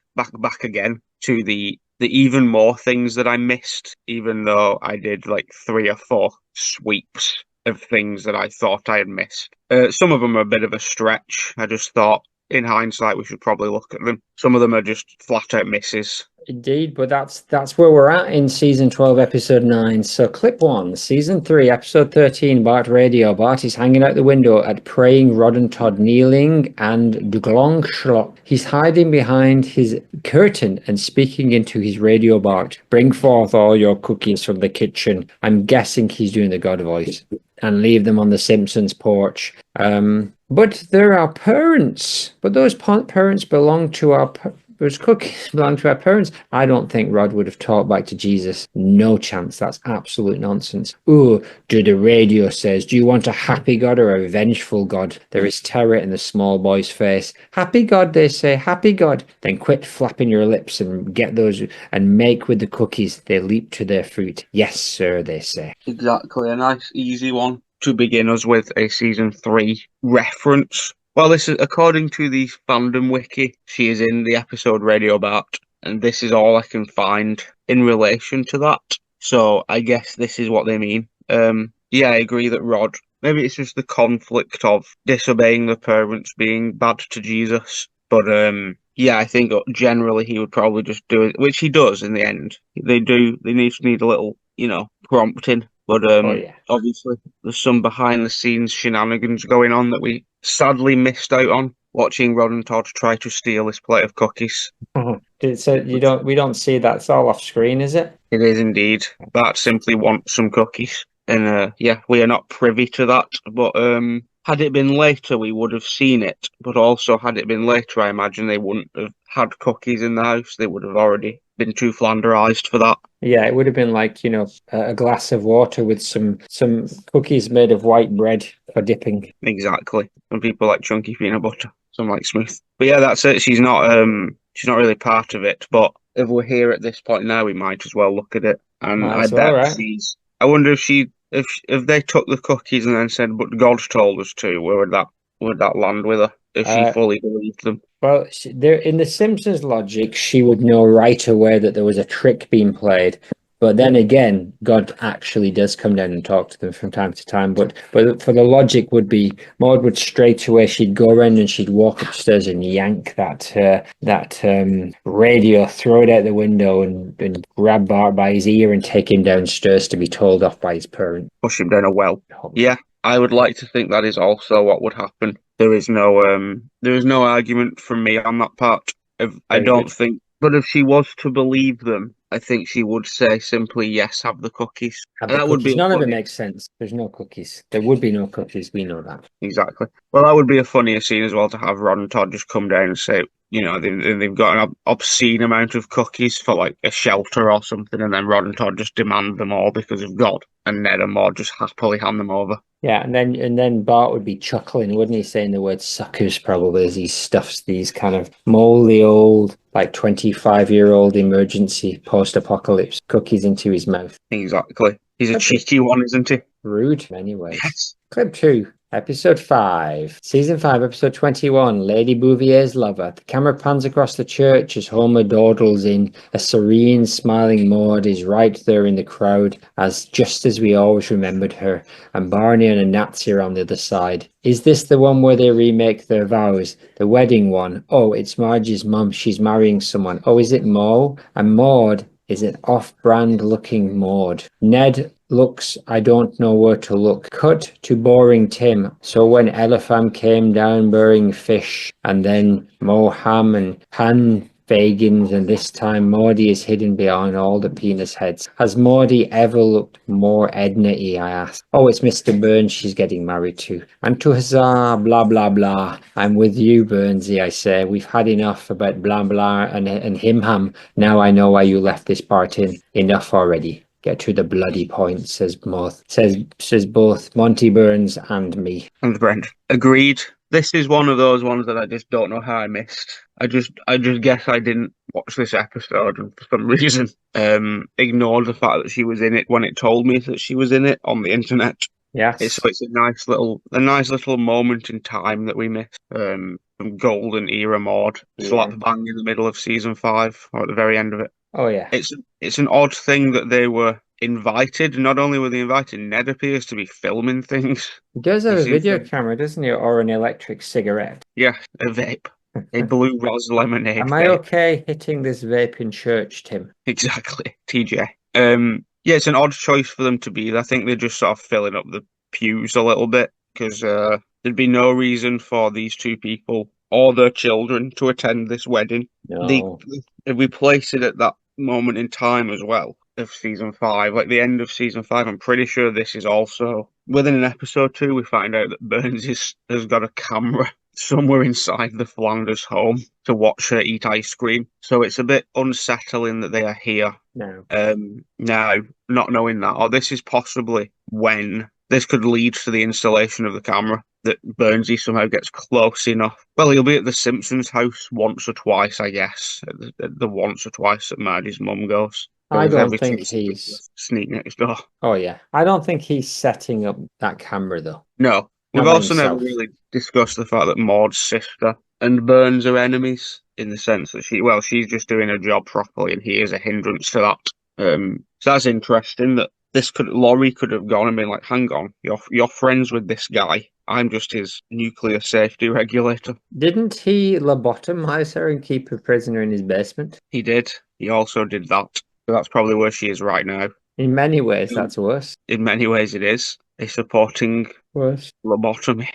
again to the even more things that I missed, even though I did like 3 or 4 sweeps of things that I thought I had missed. Some of them are a bit of a stretch. I just thought, in hindsight, we should probably look at them. Some of them are just flat out misses. Indeed, but that's where we're at in season 12, episode 9. So clip 1, season 3, episode 13, Bart Radio. Bart is hanging out the window at praying Rod and Todd kneeling and Duglongschlock. He's hiding behind his curtain and speaking into his radio. Bart, bring forth all your cookies from the kitchen. I'm guessing he's doing the God voice. And leave them on the Simpsons porch. But there are parents. But those parents belong to our... Those cookies belong to our parents. I don't think Rod would have talked back to Jesus. No chance. That's absolute nonsense. Ooh, do the radio says, do you want a happy God or a vengeful God? There is terror in the small boy's face. Happy God, they say. Happy God. Then quit flapping your lips and get those and make with the cookies. They leap to their fruit. Yes, sir, they say. Exactly. A nice, easy one to begin us with a season 3 reference. Well, this is according to the fandom wiki. She is in the episode Radio Bart, and this is all I can find in relation to that. So I guess this is what they mean. Yeah, I agree that Rod. Maybe it's just the conflict of disobeying the parents, being bad to Jesus. But yeah, I think generally he would probably just do it, which he does in the end. They need a little, prompting. But obviously, there's some behind-the-scenes shenanigans going on that we sadly missed out on, watching Rod and Todd try to steal this plate of cookies. So we don't see that. It's all off screen, is it? It is indeed. Bart simply wants some cookies, and yeah, we are not privy to that. But had it been later, we would have seen it. But also, had it been later, I imagine they wouldn't have had cookies in the house. They would have already been too flanderized for that. Yeah, it would have been like, a glass of water with some cookies made of white bread for dipping. Exactly. Some people like chunky peanut butter, some like smooth. But yeah, that's it. She's not really part of it. But if we're here at this point now, we might as well look at it. And I bet she's. I wonder if they took the cookies and then said, "But God told us to," where would that land with her if she fully believed them? Well, in the Simpsons logic, she would know right away that there was a trick being played. But then again, God actually does come down and talk to them from time to time. But for the logic would be, Maude would straight away, she'd go around and she'd walk upstairs and yank that radio, throw it out the window and grab Bart by his ear and take him downstairs to be told off by his parents. Push him down a well. Yeah, I would like to think that is also what would happen. There is no argument from me on that part. But if she was to believe them, I think she would say simply, yes, have the cookies. Would be none of it makes sense. There's no cookies. There would be no cookies. We know that. Exactly. Well, that would be a funnier scene as well, to have Rod and Todd just come down and say, they've got an obscene amount of cookies for like a shelter or something, and then Rod and Todd just demand them all because of God, and Ned and Maude just happily hand them over. Yeah, and then Bart would be chuckling, wouldn't he, saying the word suckers probably as he stuffs these kind of moldy old, like 25-year-old emergency post-apocalypse cookies into his mouth. Exactly. He's a Okay. cheeky one, isn't he? Rude in many ways. Yes. Clip 2, Episode 5, Season 5, Episode 21, Lady Bouvier's Lover. The camera pans across the church as Homer dawdles in. A serene, smiling Maude is right there in the crowd, just as we always remembered her, and Barney and a Nazi are on the other side. Is this the one where they remake their vows? The wedding one? Oh, it's Margie's mum. She's marrying someone. Oh, is it Mo? And Maude is an off-brand looking Maude. Ned looks, I don't know where to look. Cut to boring Tim. So when Elipham came down bearing fish, and then Moham and Han Fagins, and this time Maudie is hidden behind all the penis heads. Has Maudie ever looked more Edna-y, I asked. Oh, it's Mr. Burns she's getting married to. And to huzzah, blah, blah, blah. I'm with you, Burnsy, I say. We've had enough about blah, blah, and him-ham. Now I know why you left this part in. Enough already. Get to the bloody point, says both Monty Burns and me. And Brent. Agreed. This is one of those ones that I just don't know how I missed. I just guess I didn't watch this episode and for some reason ignored the fact that she was in it when it told me that she was in it on the internet. Yes. It's a nice little moment in time that we missed. Some golden era Maude. Slap bang in the middle of season 5 or at the very end of it. Oh yeah. It's an odd thing that they were invited. Not only were they invited, Ned appears to be filming things. He does have a video camera, doesn't he? Or an electric cigarette. Yeah, a vape. A blue Ros lemonade. Am I okay hitting this vape in church, Tim? Exactly, TJ. Yeah, it's an odd choice for them to be. I think they're just sort of filling up the pews a little bit because there'd be no reason for these two people or their children to attend this wedding. No. If we place it at that moment in time as well of season 5, like the end of season 5, I'm pretty sure this is also within an episode 2. We find out that Burns has got a camera somewhere inside the Flanders home to watch her eat ice cream. So it's a bit unsettling that they are here. No. Now, not knowing that, or this is possibly when this could lead to the installation of the camera, that Burnsy somehow gets close enough. Well, he'll be at the Simpsons house once or twice, I guess. The once or twice that Margie's mum goes. I don't think he's sneak next door. Oh yeah, I don't think he's setting up that camera though. No, we've also never really discussed the fact that Maude's sister and Burns are enemies in the sense that she's just doing her job properly, and he is a hindrance to that. So that's interesting that Laurie could have gone and been like, "Hang on, you're friends with this guy. I'm just his nuclear safety regulator." Didn't he lobotomize her and keep her prisoner in his basement? He did. He also did that. So that's probably where she is right now. In many ways, that's worse. In many ways, it is a supporting worse lobotomy.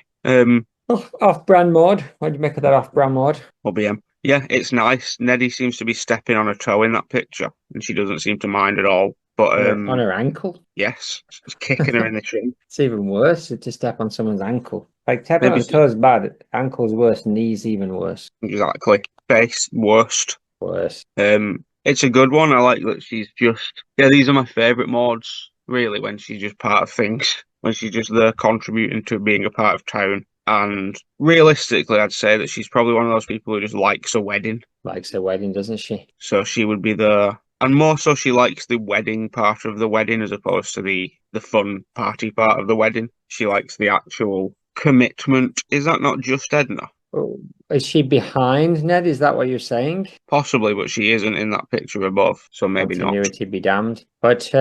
Off-brand Maude. What do you make of that off-brand Maude? OBM. Yeah, it's nice. Neddy seems to be stepping on her toe in that picture, and she doesn't seem to mind at all. But on her ankle? Yes, she's kicking her in the shin. It's even worse to step on someone's ankle. Like stepping on her toe is bad. Ankle's worse. Knees even worse. Exactly. Face worst. Worse. It's a good one. I like that she's just... Yeah, these are my favourite mods, really, when she's just part of things. When she's just there contributing to being a part of town. And realistically, I'd say that she's probably one of those people who just likes a wedding. Likes a wedding, doesn't she? So she would be there. And more so, she likes the wedding part of the wedding as opposed to the fun party part of the wedding. She likes the actual commitment. Is that not just Edna? Oh, is she behind Ned? Is that what you're saying? Possibly, but she isn't in that picture above, so maybe not. Continuity be damned. But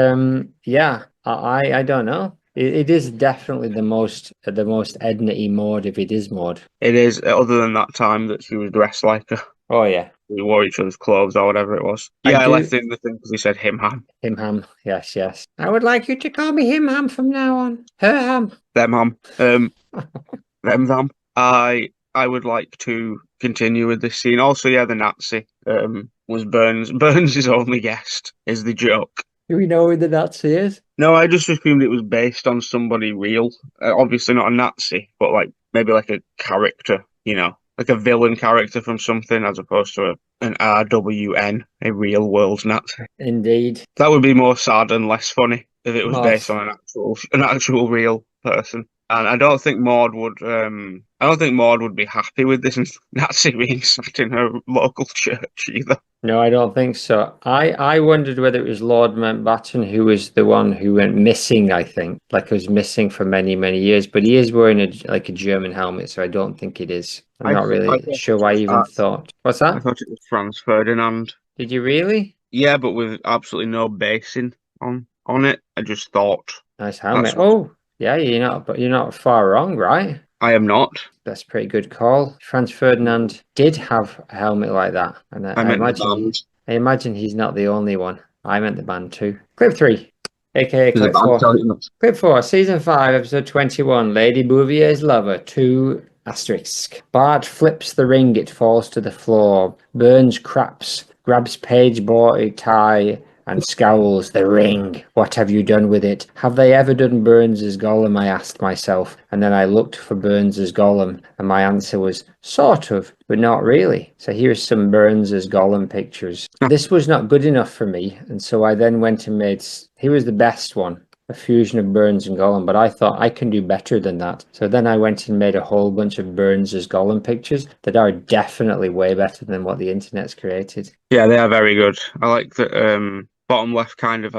yeah, I don't know. It is definitely the most Edna-y Maude, if it is Maude. It is, other than that time that she was dressed like her. Oh yeah. We wore each other's clothes or whatever it was. Yeah, I left in the thing because he said him-ham. Him-ham, yes. I would like you to call me him-ham from now on. Her-ham. Them-ham. Them-ham. I would like to continue with this scene. Also, yeah, the Nazi was Burns. Burns' only guest is the joke. Do we know who the Nazi is? No, I just assumed it was based on somebody real. Obviously not a Nazi, but maybe like a character, like a villain character from something as opposed to an RWN, a real world Nazi. Indeed. That would be more sad and less funny if it was based on an actual real person. And I don't think Maude would. I don't think Maude would be happy with this Nazi being sat in her local church either. No, I don't think so. I wondered whether it was Lord Mountbatten who was the one who went missing, I think. Like, was missing for many, many years. But he is wearing a German helmet, so I don't think it is. I'm not I really thought sure it why I was even thought. What's I that? thought it was Franz Ferdinand. Did you really? Yeah, but with absolutely no basing on it. I just thought Nice that's helmet. what Oh, yeah, you're not far wrong, right? I am not. That's a pretty good call. Franz Ferdinand did have a helmet like that, and I meant the band. I imagine he's not the only one. I meant the band too. Clip 3, aka There's a clip band 4. telling us. Clip 4, season 5, episode 21. Lady Bouvier's lover. 2 asterisk. Bart flips the ring. It falls to the floor. Burns craps, grabs Paige boy tie and scowls. The ring. What have you done with it? Have they ever done Burns's Gollum? I asked myself, and then I looked for Burns's Gollum, and my answer was sort of, but not really. So here's some Burns's Gollum pictures. This was not good enough for me, and so I then went and made. He was the best one. A fusion of Burns and Gollum, but I thought I can do better than that. So then I went and made a whole bunch of Burns's Gollum pictures that are definitely way better than what the internet's created. Yeah, they are very good. I like that. Bottom left kind of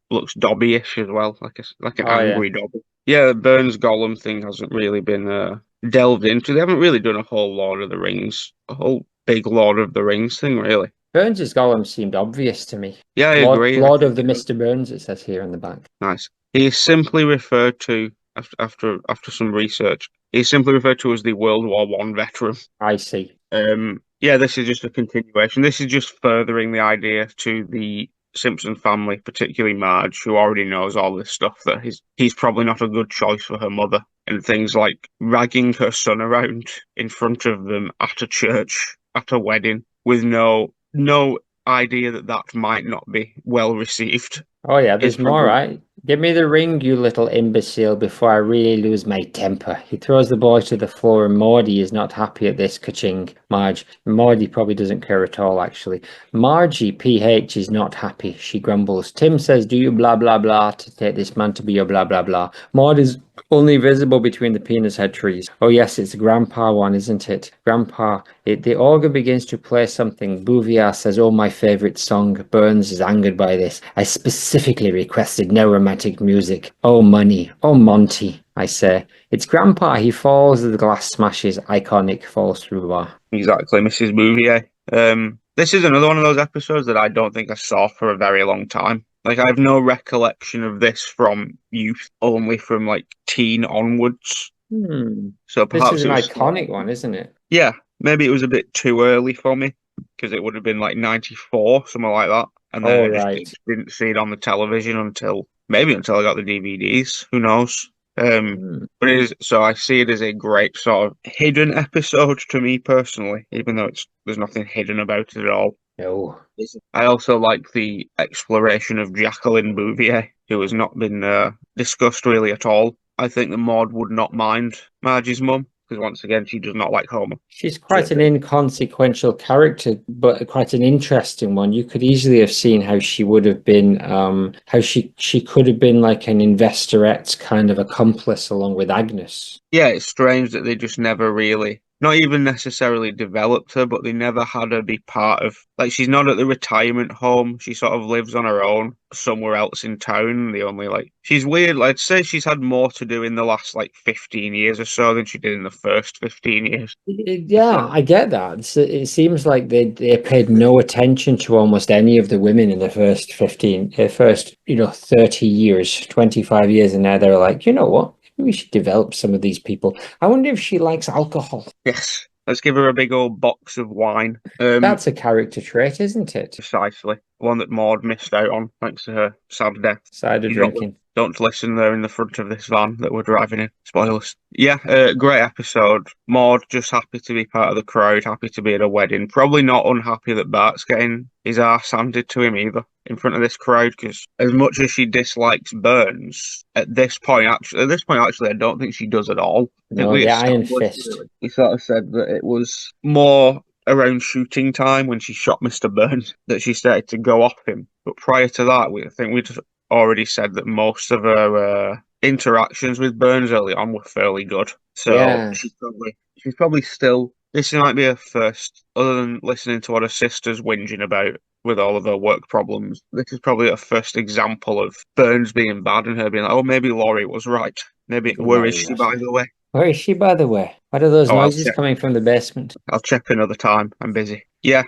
looks Dobby-ish as well, like an Oh yeah. angry Dobby. Yeah, the Burns Gollum thing hasn't really been delved into. They haven't really done a whole Lord of the Rings, a whole big Lord of the Rings thing, really. Burns's Gollum seemed obvious to me. Yeah, I agree. Lord of the Mr. Burns, it says here on the back. Nice. He is simply referred to after some research. He's simply referred to as the World War One veteran. I see. Yeah, this is just a continuation. This is just furthering the idea to the Simpson family, particularly Marge, who already knows all this stuff, that he's probably not a good choice for her mother, and things like ragging her son around in front of them at a church, at a wedding, with no idea that might not be well received. Oh yeah, there's It's more, probably- right? Give me the ring, you little imbecile, before I really lose my temper. He throws the boy to the floor, and Maude is not happy at this. Ka-ching. Marge. Maude probably doesn't care at all, actually. Margie, PH, is not happy. She grumbles. Tim says, do you blah blah blah to take this man to be your blah blah blah. Maude is only visible between the penis head trees. Oh yes, it's Grandpa one, isn't it? Grandpa. The organ begins to play something. Bouvier says, oh, my favourite song. Burns is angered by this. I specifically requested no romantic music. Oh, money. Oh, Monty, I say. It's Grandpa. He falls as the glass smashes. Iconic falls through the bar. Exactly, Mrs. Bouvier. This is another one of those episodes that I don't think I saw for a very long time. Like, I have no recollection of this from youth, only from like teen onwards. So perhaps This is an iconic one, isn't it? Yeah, maybe it was a bit too early for me, because it would have been like 94, something like that. And then I just didn't see it on the television until I got the DVDs. Who knows? But it is, so I see it as a great sort of hidden episode to me personally, even though there's nothing hidden about it at all. No. I also like the exploration of Jacqueline Bouvier, who has not been discussed really at all. I think that Maude would not mind Margie's mum, because once again, she does not like Homer. She's quite an inconsequential character, but quite an interesting one. You could easily have seen how she would have been, how she could have been like an investorette's kind of accomplice along with Agnes. Yeah, it's strange that they just never really, not even necessarily developed her, but they never had her be part of, like, she's not at the retirement home. She sort of lives on her own somewhere else in town. She's weird. Like, I'd say she's had more to do in the last, 15 years or so than she did in the first 15 years. Yeah, I get that. It seems like they paid no attention to almost any of the women in the first 30 years, 25 years, and now they're like, you know what? We should develop some of these people. I wonder if she likes alcohol. Yes. Let's give her a big old box of wine. That's a character trait, isn't it? Precisely. One that Maude missed out on, thanks to her sad death. Cider drinking. Don't listen, they're in the front of this van that we're driving in. Spoilers. Yeah, great episode. Maude just happy to be part of the crowd, happy to be at a wedding. Probably not unhappy that Bart's getting his arse handed to him either in front of this crowd, because as much as she dislikes Burns, at this point, actually, I don't think she does at all. No, the Iron Fist. He sort of said that it was more around shooting time when she shot Mr. Burns that she started to go off him. But prior to that, I think we'd already said that most of her interactions with Burns early on were fairly good. So Yeah. she's probably still. This might be her first, other than listening to what her sister's whinging about with all of her work problems. This is probably her first example of Burns being bad and her being like, "Oh, maybe Laurie was right. Maybe where is she, by the way?" Where is she, by the way? What are those Oh, noises coming from the basement? I'll check another time. I'm busy. Yeah,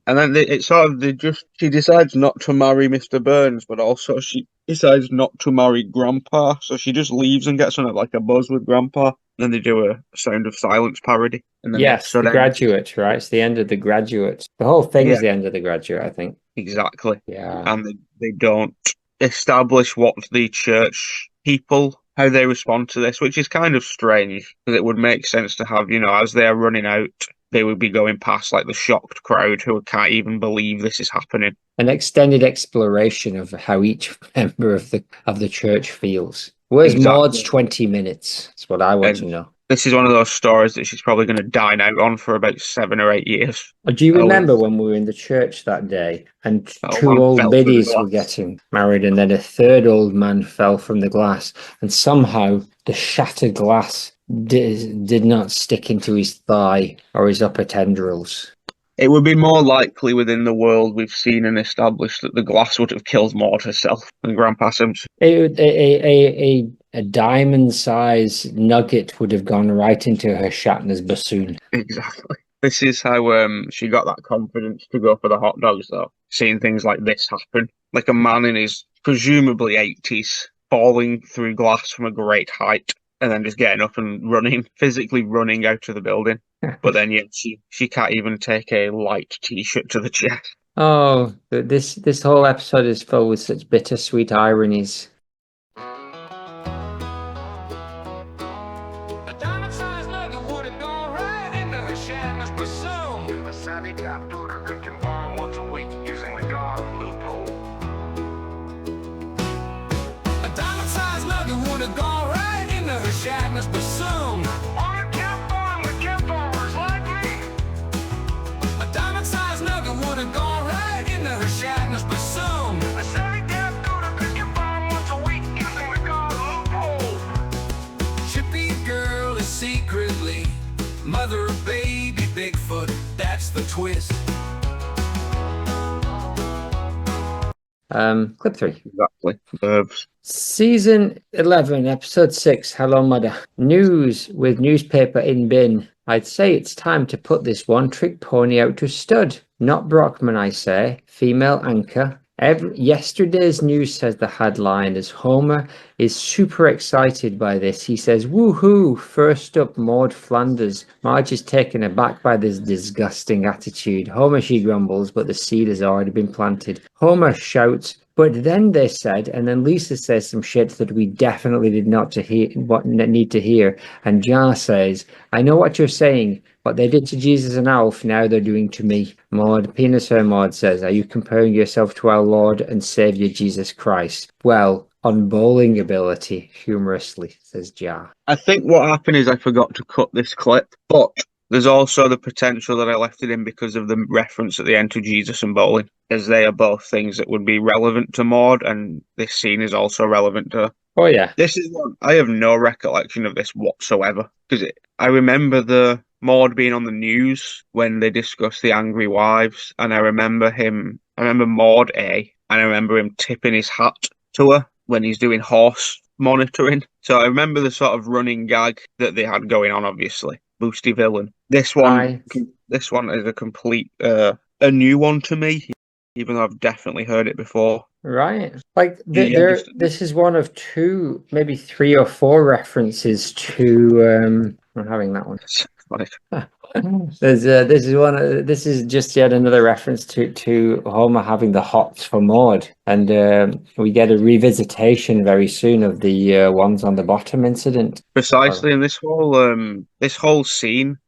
and then she decides not to marry Mr. Burns, but also she decides not to marry Grandpa. So she just leaves and gets on like a buzz with Grandpa. Then they do a Sound of Silence parody, and then the Yes, episode The ends. Graduate, right? It's the end of The Graduate. The whole thing Yeah, is the end of The Graduate, I think. exactly. Yeah. And they don't establish what the church people how they respond to this, which is kind of strange because it would make sense to have, as they're running out, they would be going past like the shocked crowd who can't even believe this is happening. An extended exploration of how each member of the church feels. Where's Maude's 20 minutes? That's what I want to know. This is one of those stories that she's probably going to dine out on for about 7 or 8 years. Do you remember when we were in the church that day and two old biddies were getting married and then a third old man fell from the glass and somehow the shattered glass did not stick into his thigh or his upper tendrils? It would be more likely within the world we've seen and established that the glass would have killed Maude herself than Grandpa Sims. A diamond-sized nugget would have gone right into her Shatner's bassoon. Exactly. This is how she got that confidence to go for the hot dogs, though. Seeing things like this happen. Like a man in his presumably 80s falling through glass from a great height and then just getting up and physically running out of the building. But then, yeah, she can't even take a light t-shirt to the chest. Oh, this whole episode is filled with such bittersweet ironies. Mother of baby Bigfoot, that's the twist. Clip 3. Exactly. Verbs. Season 11, episode 6, Hello Mother. News with newspaper in bin. I'd say it's time to put this one-trick pony out to stud. Not Brockman, I say. Female anchor. Yesterday's news says the headline as Homer is super excited by this. He says, woohoo, first up, Maude Flanders. Marge is taken aback by this disgusting attitude. Homer, she grumbles, but the seed has already been planted. Homer shouts, but then they said, and then Lisa says some shit that we definitely did not need to hear. And Jar says, I know what you're saying. What they did to Jesus and Alf, now they're doing to me. Maude, Penis Her Maude says, are you comparing yourself to our Lord and Saviour Jesus Christ? Well, on bowling ability, humorously, says Jar. I think what happened is I forgot to cut this clip, but there's also the potential that I left it in because of the reference at the end to Jesus and bowling, as they are both things that would be relevant to Maude, and this scene is also relevant to her. Oh, yeah. This is one, I have no recollection of this whatsoever, because I remember the Maude being on the news when they discussed the angry wives, and I remember Maude and I remember him tipping his hat to her when he's doing horse monitoring. So I remember the sort of running gag that they had going on, obviously. Boosty villain. This one is a complete, a new one to me, even though I've definitely heard it before. Right. Like, this is one of two, maybe 3 or 4 references to, I'm having that one. This is just yet another reference to Homer having the hops for Maude, and we get a revisitation very soon of the ones on the bottom incident. Precisely, and this whole season,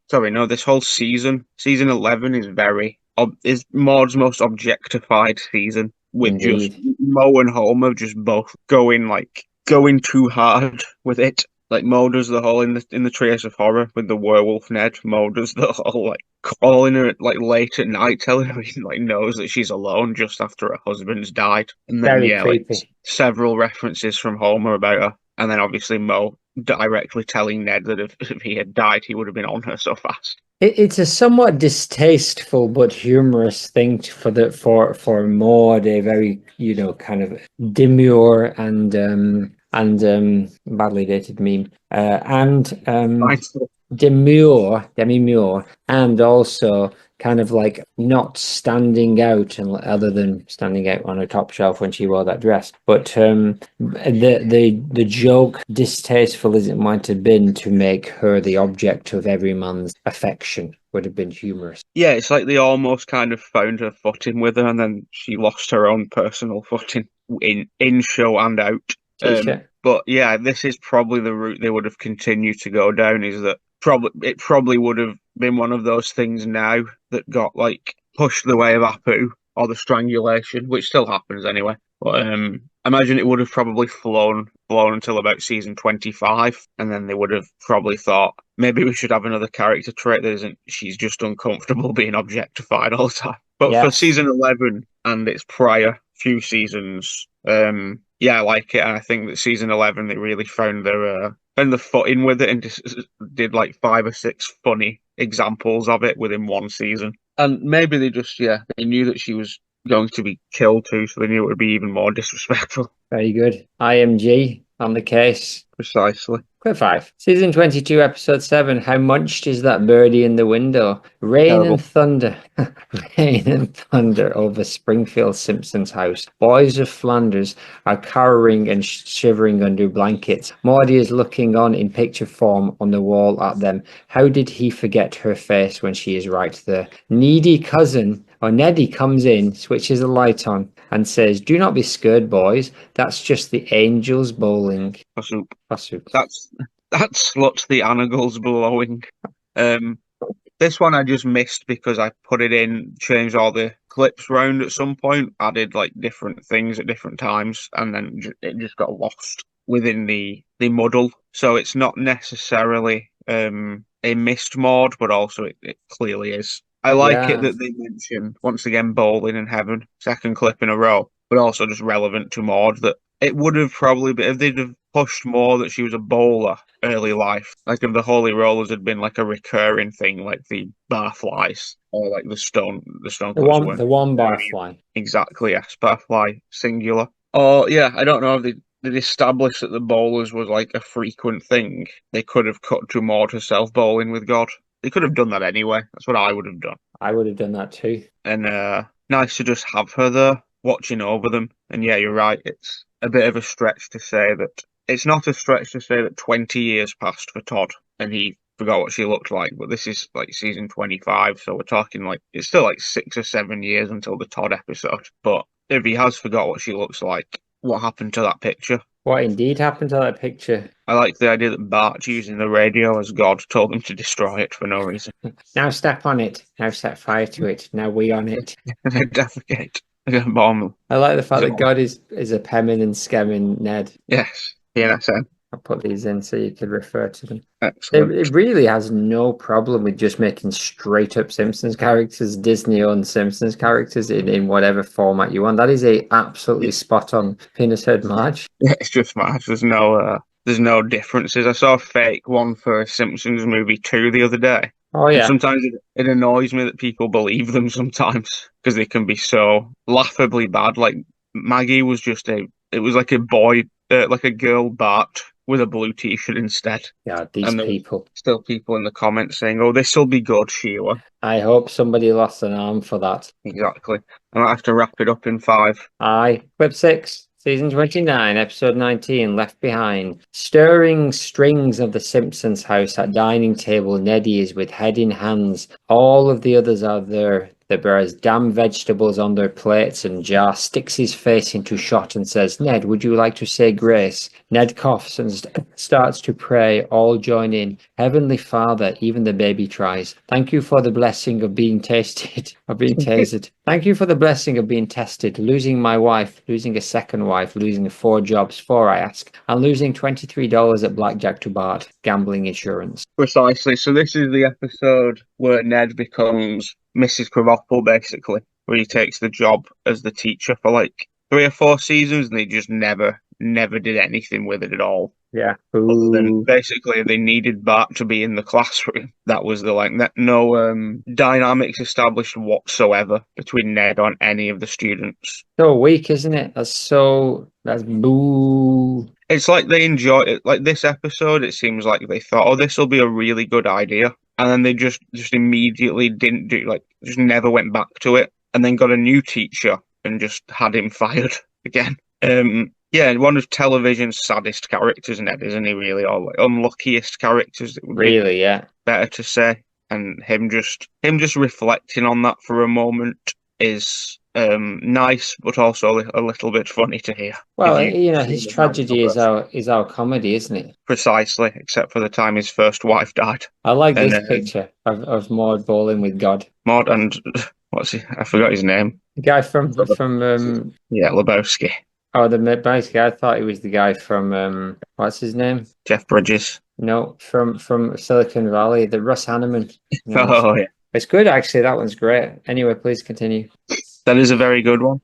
season 11 is Maude's most objectified season, with Indeed. just Mo and Homer just both going too hard with it. Like, Mo does the whole in the Treehouse of Horror with the werewolf Ned. Mo does the whole calling her late at night, telling her he knows that she's alone just after her husband's died. And then Very creepy. several references from Homer about her. And then obviously Mo directly telling Ned that if he had died, he would have been on her so fast. It's a somewhat distasteful but humorous thing for Maude, a very kind of demure and badly dated meme, and demure, and also kind of like not standing out, and other than standing out on a top shelf when she wore that dress. But the joke, distasteful as it might have been to make her the object of every man's affection, would have been humorous. Yeah, it's like they almost kind of found her footing with her, and then she lost her own personal footing in show and out. But yeah, this is probably the route they would have continued to go down. Is that it probably would have been one of those things now that got like pushed the way of Apu or the strangulation, which still happens anyway. But I imagine it would have probably flown until about season 25, and then they would have probably thought maybe we should have another character trait that isn't she's just uncomfortable being objectified all the time. But for season 11 and its prior few seasons, yeah, I like it, and I think that season 11 they really found their footing with it, and just did like 5 or 6 funny examples of it within one season. And maybe they just they knew that she was going to be killed too, so they knew it would be even more disrespectful. Very good. IMG on the case. Precisely. Quick 5. Season 22, episode 7. How munched is that birdie in the window? Rain and thunder. Rain and thunder over Springfield Simpson's house. Boys of Flanders are cowering and shivering under blankets. Maude is looking on in picture form on the wall at them. How did he forget her face when she is right there? Needy cousin or Neddy comes in, switches the light on, and says, "Do not be scared, boys. That's just the angels bowling." That's sluts the anagles blowing. This one I just missed because I put it in, changed all the clips round at some point, added like different things at different times, and then it just got lost within the muddle. So it's not necessarily a missed Maude, but also it clearly is. I like it that they mention, once again, bowling in heaven, second clip in a row, but also just relevant to Maude, that it would have probably been, if they'd have pushed more that she was a bowler early life, like if the Holy Rollers had been like a recurring thing, like the barflies, or like the stone the one barfly. Exactly, yes, barfly, singular. Or, I don't know if they'd established that the bowlers was like a frequent thing. They could have cut to Maude herself bowling with God. They could have done that anyway. That's what I would have done. I would have done that too. And nice to just have her there, watching over them. And yeah, you're right. It's a bit of a stretch to say that. It's not a stretch to say that 20 years passed for Todd and he forgot what she looked like. But this is like season 25, so we're talking like it's still like 6 or 7 years until the Todd episode. But if he has forgot what she looks like, what happened to that picture? What indeed happened to that picture? I like the idea that Bart, using the radio as God, told them to destroy it for no reason. Now step on it. Now set fire to it. Now we on it. And then defecate. Bomb. I like the fact that God is a pemming and skemming Ned. Yes. PNSN. I'll put these in so you could refer to them. Excellent. It really has no problem with just making straight up Simpsons characters, Disney-owned Simpsons characters in whatever format you want. That is a absolutely spot on penis head Marge. Yeah, it's just Marge. There's no differences. I saw a fake one for Simpsons movie 2 the other day. Oh yeah. And sometimes it annoys me that people believe them sometimes because they can be so laughably bad. Like Maggie was it was like a boy, like a girl Bart with a blue t-shirt instead. Yeah, these people. Still people in the comments saying, "Oh, this will be good, Sheila." I hope somebody lost an arm for that. Exactly. I might have to wrap it up in 5. Aye. Clip 6. Season 29, episode 19, Left Behind. Stirring strings of the Simpsons house at dining table, Neddy is with head in hands. All of the others are there. The bears damn vegetables on their plates, and Jar sticks his face into shot and says, "Ned, would you like to say grace?" Ned coughs and starts to pray. All join in. Heavenly Father, even the baby tries. Thank you for the blessing of being tasted, of being tased. Thank you for the blessing of being tested. Losing my wife, losing a second wife, losing 4 jobs, 4 I ask, and losing $23 at blackjack to Bart. Gambling insurance. Precisely. So this is the episode where Ned becomes Mrs. Krabappel, basically, where he takes the job as the teacher for like 3 or 4 seasons, and he just never did anything with it at all. Yeah. Other than Ooh. basically they needed Bart to be in the classroom. That was the no dynamics established whatsoever between Ned or any of the students. So weak, isn't it? That's boo. It's like they enjoy it. Like this episode, it seems like they thought, "Oh, this will be a really good idea," and then they just immediately didn't do just never went back to it, and then got a new teacher and just had him fired again. Yeah, one of television's saddest characters, Ned, isn't he? Really, or like unluckiest characters. It would be Really, yeah. better to say. And him just reflecting on that for a moment is nice, but also a little bit funny to hear. Well, If you his tragedy is our comedy, isn't it? precisely, except for the time his first wife died. I like And this picture of Maude bowling with God. Maude and what's he? I forgot his name. The guy from Yeah, Lebowski. oh, the basically I thought he was the guy from what's his name? Jeff Bridges. No, from Silicon Valley, the Russ Hanneman. No, Oh yeah, it's good actually. That one's great. Anyway, please continue. that is a very good one.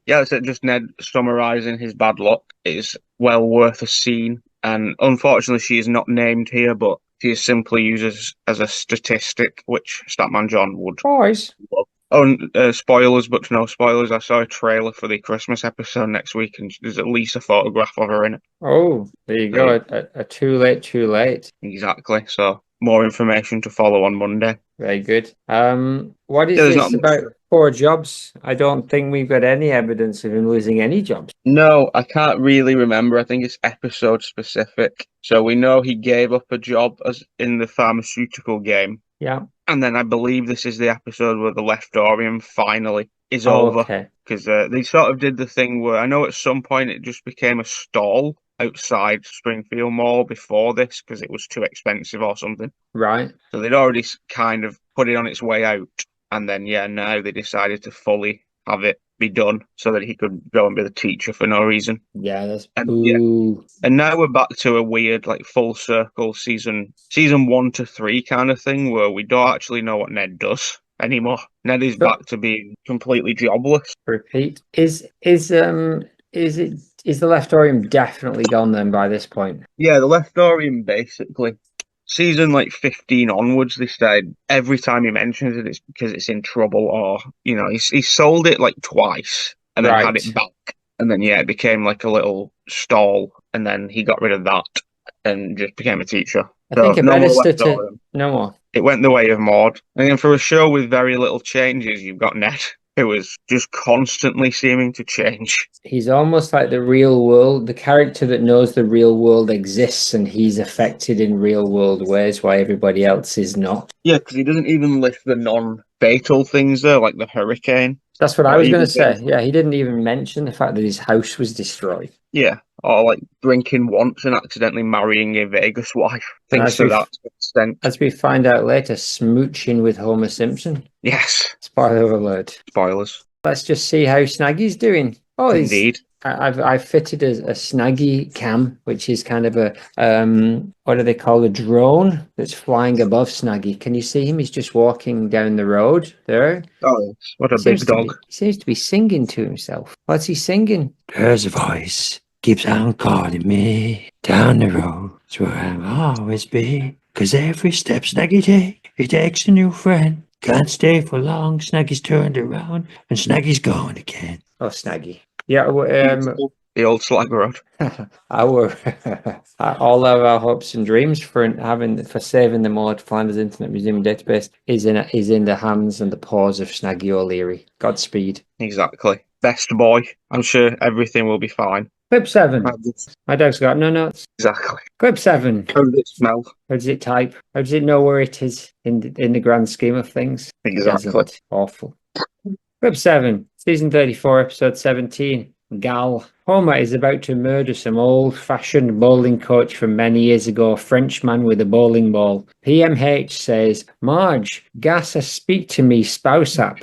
Yeah, so just Ned summarising his bad luck is well worth a scene, and unfortunately she is not named here, but she is simply used as a statistic, which Statman John would Boys. love. Oh, spoilers, but no spoilers. I saw a trailer for the Christmas episode next week, and there's at least a photograph of her in it. Oh, there you go. A too late, too late. Exactly. So more information to follow on Monday. Very good. What is There's this not much. about 4 jobs? I don't think we've got any evidence of him losing any jobs. No, I can't really remember. I think it's episode specific. So we know he gave up a job as in the pharmaceutical game. Yeah. And then I believe this is the episode where the Leftorium finally is Oh, over. okay. Because they sort of did the thing where I know at some point it just became a stall outside Springfield Mall before this because it was too expensive or something. Right. So they'd already kind of put it on its way out. And then, yeah, now they decided to fully have it be done so that he could go and be the teacher for no reason. Yeah, that's Yeah. boo. And now we're back to a weird, like, full circle season 1 to 3 kind of thing where we don't actually know what Ned does anymore. Ned is back to being completely jobless. Repeat. Is the Leftorium definitely gone then by this point? Yeah, the Leftorium basically. Season like 15 onwards, they said every time he mentions it, it's because it's in trouble, or he sold it like twice and then had it back, and then it became like a little stall, and then he got rid of that and just became a teacher. I think no more to Leftorium. no more. It went the way of Maude, and then for a show with very little changes, you've got Ned, who is just constantly seeming to change. He's almost like the real world, the character that knows the real world exists and he's affected in real world ways while everybody else is not. Yeah, because he doesn't even list the non-fatal things there, like the hurricane. That's what I was going to say. Yeah, he didn't even mention the fact that his house was destroyed. Yeah, or like drinking once and accidentally marrying a Vegas wife. Things to that extent. As we find out later, smooching with Homer Simpson. Yes. Spoiler alert. Spoilers. Let's just see how Snaggy's doing. Oh, indeed. I've fitted a Snaggy cam, which is kind of a what do they call a drone that's flying above Snaggy. Can you see him? He's just walking down the road there. Oh, yes. What a big dog. He seems to be singing to himself. What's he singing? There's a voice keeps on calling me down the road. It's where I'll always be. 'Cause every step Snaggy take, he takes a new friend. Can't stay for long. Snaggy's turned around and Snaggy's gone again. Oh, Snaggy. Yeah, the old slag road. All of our hopes and dreams for saving the Maude Flanders Internet Museum database is in the hands and the paws of Snaggy O'Leary. Godspeed. Exactly. Best boy. I'm sure everything will be fine. Clip 7. My dog's got no notes. Exactly. Clip 7. How does it smell? How does it type? How does it know where it is in the grand scheme of things? Exactly. Awful. Clip 7. Season 34, episode 17. Gal. Homer is about to murder some old-fashioned bowling coach from many years ago, a Frenchman with a bowling ball. PMH says, Marge, gas a speak to me spouse app.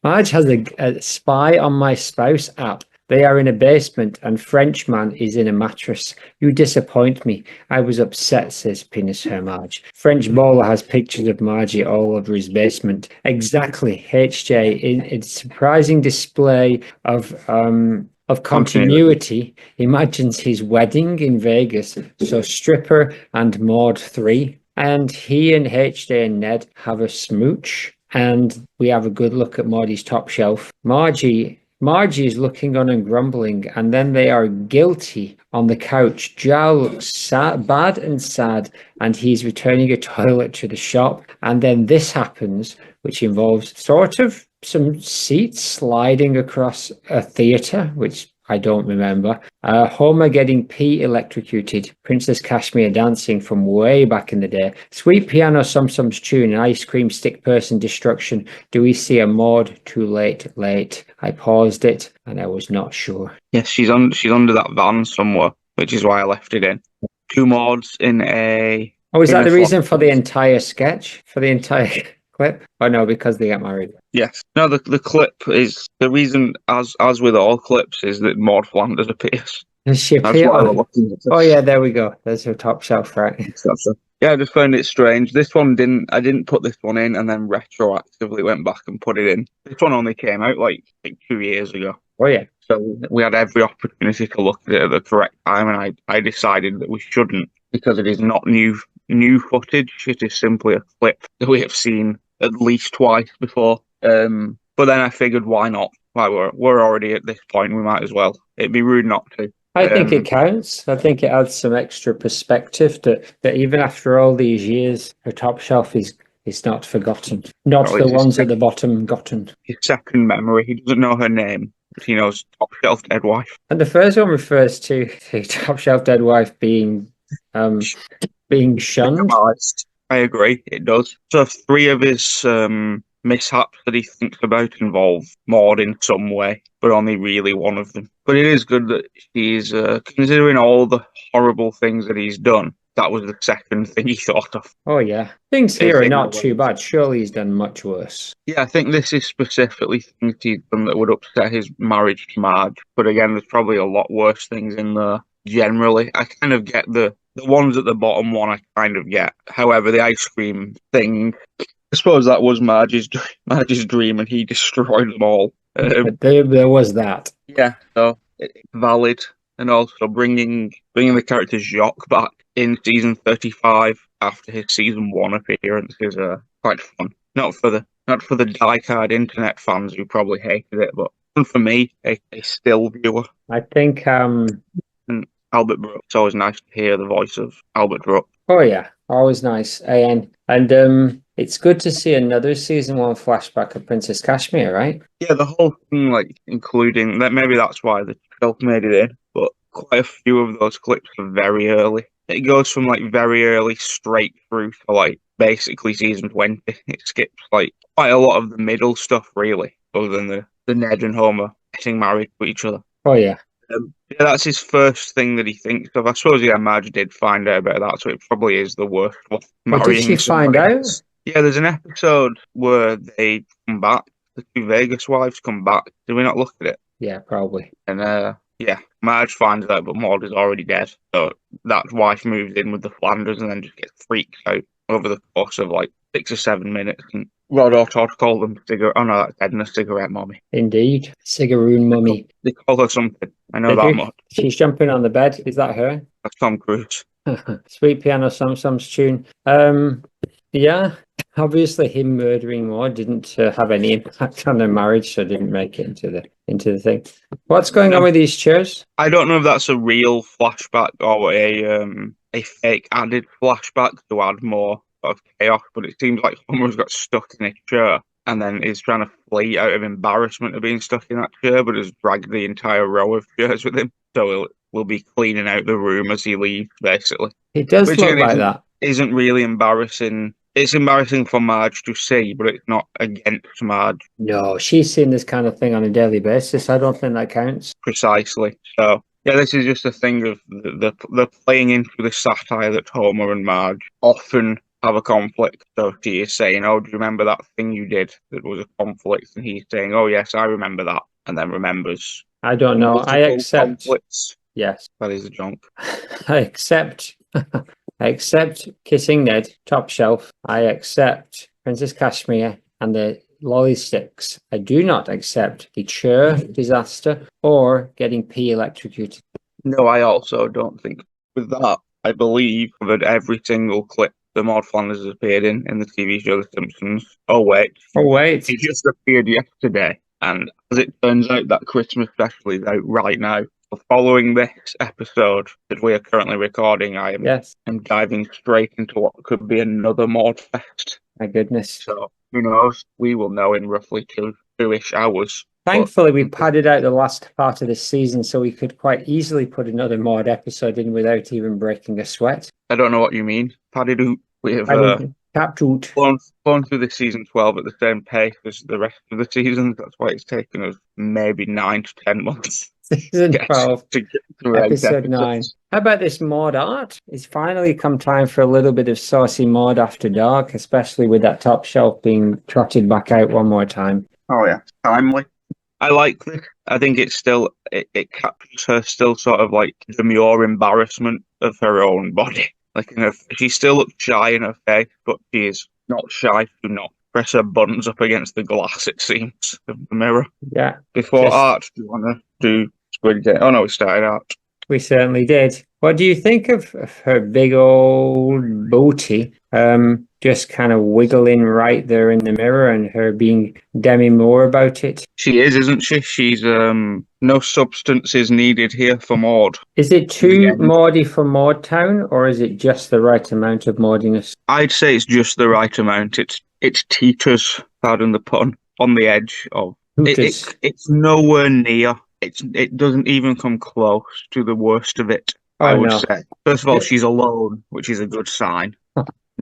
Marge has a spy on my spouse app. They are in a basement and Frenchman is in a mattress. You disappoint me. I was upset, says Penis Her Marge. French bowler has pictures of Margie all over his basement. Exactly. HJ in a surprising display of of continuity imagines his wedding in Vegas. So Stripper and Maude 3. And he and HD and Ned have a smooch. And we have a good look at Marty's top shelf. Margie is looking on and grumbling, and then they are guilty on the couch. Joe looks sad, bad and sad, and he's returning a toilet to the shop. And then this happens, which involves sort of some seats sliding across a theater, which I don't remember. Homer getting Pete electrocuted. Princess Cashmere dancing from way back in the day. Sweet piano, Sum-Sum's tune, ice cream stick person destruction. Do we see a Maude too late? I paused it and I was not sure. Yes, she's under that van somewhere, which is why I left it in. 2 Maudes in a. Oh, is that the reason for the entire sketch? For the entire clip? Oh no, because they get married. Yes. No, the clip is the reason, as with all clips, is that Maud Flanders appears. Does she appear? Oh yeah, there we go. There's her top shelf, right? Yeah, I just found it strange. This one I didn't put this one in and then retroactively went back and put it in. This one only came out like 2 years ago. Oh yeah. So we had every opportunity to look at it at the correct time, and I decided that we shouldn't, because it is not new footage. It is simply a clip that we have seen at least twice before. But then I figured, why not? Why we're already at this point, we might as well. It'd be rude not to. I think it counts. I think it adds some extra perspective that even after all these years, her top shelf is not forgotten. Not the ones at the bottom gotten. His second memory. He doesn't know her name, but he knows top shelf dead wife. And the first one refers to the top shelf dead wife being shunned. I agree, it does. So 3 of his mishaps that he thinks about involve Maude in some way, but only really one of them. But it is good that he's, considering all the horrible things that he's done, that was the second thing he thought of. Oh yeah. Things here are not too bad. Surely he's done much worse. Yeah, I think this is specifically things he's done that would upset his marriage to Marge. But again, there's probably a lot worse things in there generally. I kind of get the ones at the bottom one, I kind of get. However, the ice cream thing, I suppose that was Marge's dream, and he destroyed them all. There was that. Yeah, so it's valid. And also bringing the character Jacques back in season 35 after his season 1 appearance is quite fun. Not for the diehard internet fans who probably hated it, but for me, a still viewer. I think and Albert Brooks. It's always nice to hear the voice of Albert Brooks. Oh yeah, always nice. And it's good to see another season 1 flashback of Princess Cashmere, right? Yeah, the whole thing, like, including that. Maybe that's why the shelf made it in, but quite a few of those clips are very early. It goes from like very early straight through to like basically season 20. It skips like quite a lot of the middle stuff, really, other than the Ned and Homer getting married to each other. Oh yeah. Yeah, that's his first thing that he thinks of. I suppose, yeah, Marge did find out about that, so it probably is the worst one. What did she find out? Yeah, there's an episode where they come back. The 2 Vegas wives come back. Did we not look at it? Yeah, probably. And yeah, Marge finds out, but Maude is already dead. So that wife moves in with the Flanders and then just gets freaked out over the course of like 6 or 7 minutes. And Rod or Todd call them cigarette. Oh no, that's Edna, cigarette mommy. Indeed, cigaroon mummy. They call her something. I know that much. She's jumping on the bed. Is that her? That's Tom Cruise. Sweet piano, Sum-Sum's tune. Yeah. Obviously, him murdering Maude didn't have any impact on their marriage, so didn't make it into the thing. What's going on with these chairs? I don't know if that's a real flashback or a fake added flashback to add more of chaos, but it seems like Homer's got stuck in a chair and then is trying to flee out of embarrassment of being stuck in that chair, but has dragged the entire row of chairs with him. So we'll be cleaning out the room as he leaves, basically. It does look like that. Isn't really embarrassing. It's embarrassing for Marge to see, but it's not against Marge. No, she's seen this kind of thing on a daily basis. I don't think that counts. Precisely. So, yeah, this is just a thing of the playing into the satire that Homer and Marge often have a conflict. So she is saying, oh, do you remember that thing you did that was a conflict? And he's saying, oh, yes, I remember that. And then remembers. I don't know. I accept. Conflicts. Yes. That is a junk. I accept. I accept kissing Ned, top shelf. I accept Princess Cashmere and the lolly sticks. I do not accept the chair disaster or getting pee electrocuted. No, I also don't think with that. I believe that every single clip that Maud Flanders has appeared in the TV show The Simpsons. Oh wait, he just appeared yesterday, and as it turns out, that Christmas special is out right now. So following this episode that we are currently recording, I am diving straight into what could be another Maud Fest. My goodness. So who knows? We will know in roughly two-ish hours. Thankfully, we padded out the last part of this season, so we could quite easily put another Maud episode in without even breaking a sweat. I don't know what you mean. Padded out. We have flown through this season 12 at the same pace as the rest of the seasons. That's why it's taken us maybe 9 to 10 months. Season 12, episode 9. How about this Maud art? It's finally come time for a little bit of saucy Maud after dark, especially with that top shelf being trotted back out one more time. Oh yeah, timely. I like this. I think it's still, it captures her still sort of like demure embarrassment of her own body. Like she still looks shy in her face, but she is not shy to not press her buttons up against the glass, it seems, of the mirror. Yeah. Before art, do you want to do Squid Game? Oh no, we started art. We certainly did. What do you think of her big old booty? Just kind of wiggling right there in the mirror and her being Demi Moore about it. She is, isn't she? She's, no substance is needed here for Maud. Is it too Maudy for Maud Town, or is it just the right amount of Maudiness? I'd say it's just the right amount. It's teeters, pardon the pun, on the edge of... It's nowhere near. It doesn't even come close to the worst of it, I would say. First of all, she's alone, which is a good sign.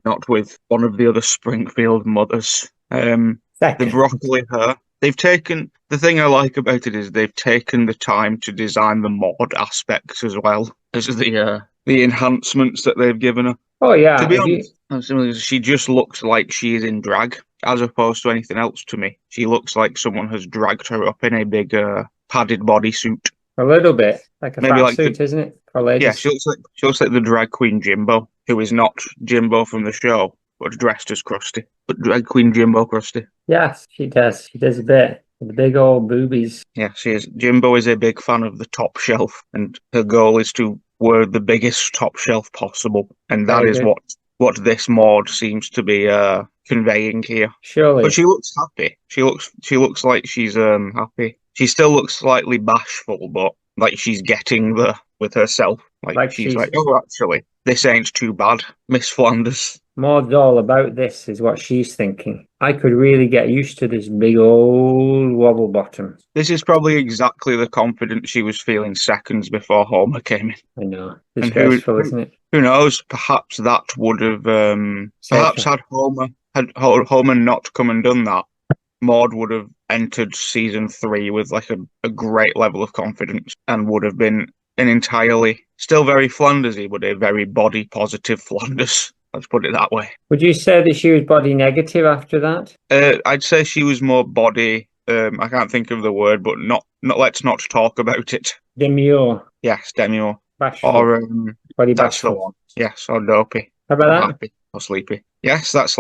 Not with one of the other Springfield mothers. The broccoli her. They've taken... The thing I like about it is they've taken the time to design the Maud aspects as well as the enhancements that they've given her. Oh, yeah. To be honest, she just looks like she is in drag, as opposed to anything else to me. She looks like someone has dragged her up in a big padded bodysuit. A little bit. Like a fat suit, isn't it? For ladies. Yeah, she looks like the drag queen Jimbo, who is not Jimbo from the show, but dressed as Krusty. But drag queen Jimbo Krusty. Yes, she does. She does a bit. The big old boobies. Yeah, she is. Jimbo is a big fan of the top shelf, and her goal is to wear the biggest top shelf possible. And that is what this Maud seems to be conveying here. Surely. But she looks happy. She looks like she's happy. She still looks slightly bashful, but like she's getting there with herself. Like she's like, oh, actually, this ain't too bad, Miss Flanders. Maud's all about this, is what she's thinking. I could really get used to this big old wobble bottom. This is probably exactly the confidence she was feeling seconds before Homer came in. I know. It's graceful, isn't it? Who knows? Perhaps that would have... perhaps had Homer not come and done that, Maud would have entered season 3 with like a great level of confidence and would have been an entirely, still very Flandersy, but a very body positive Flanders. Let's put it that way. Would you say that she was body negative after that? I'd say she was more body. I can't think of the word, but not. Let's not talk about it. Demure. Yes, demure. Bashful. Or body that's bashful. the one. Yes, or dopey. How about that? Happy or sleepy. Yes, it's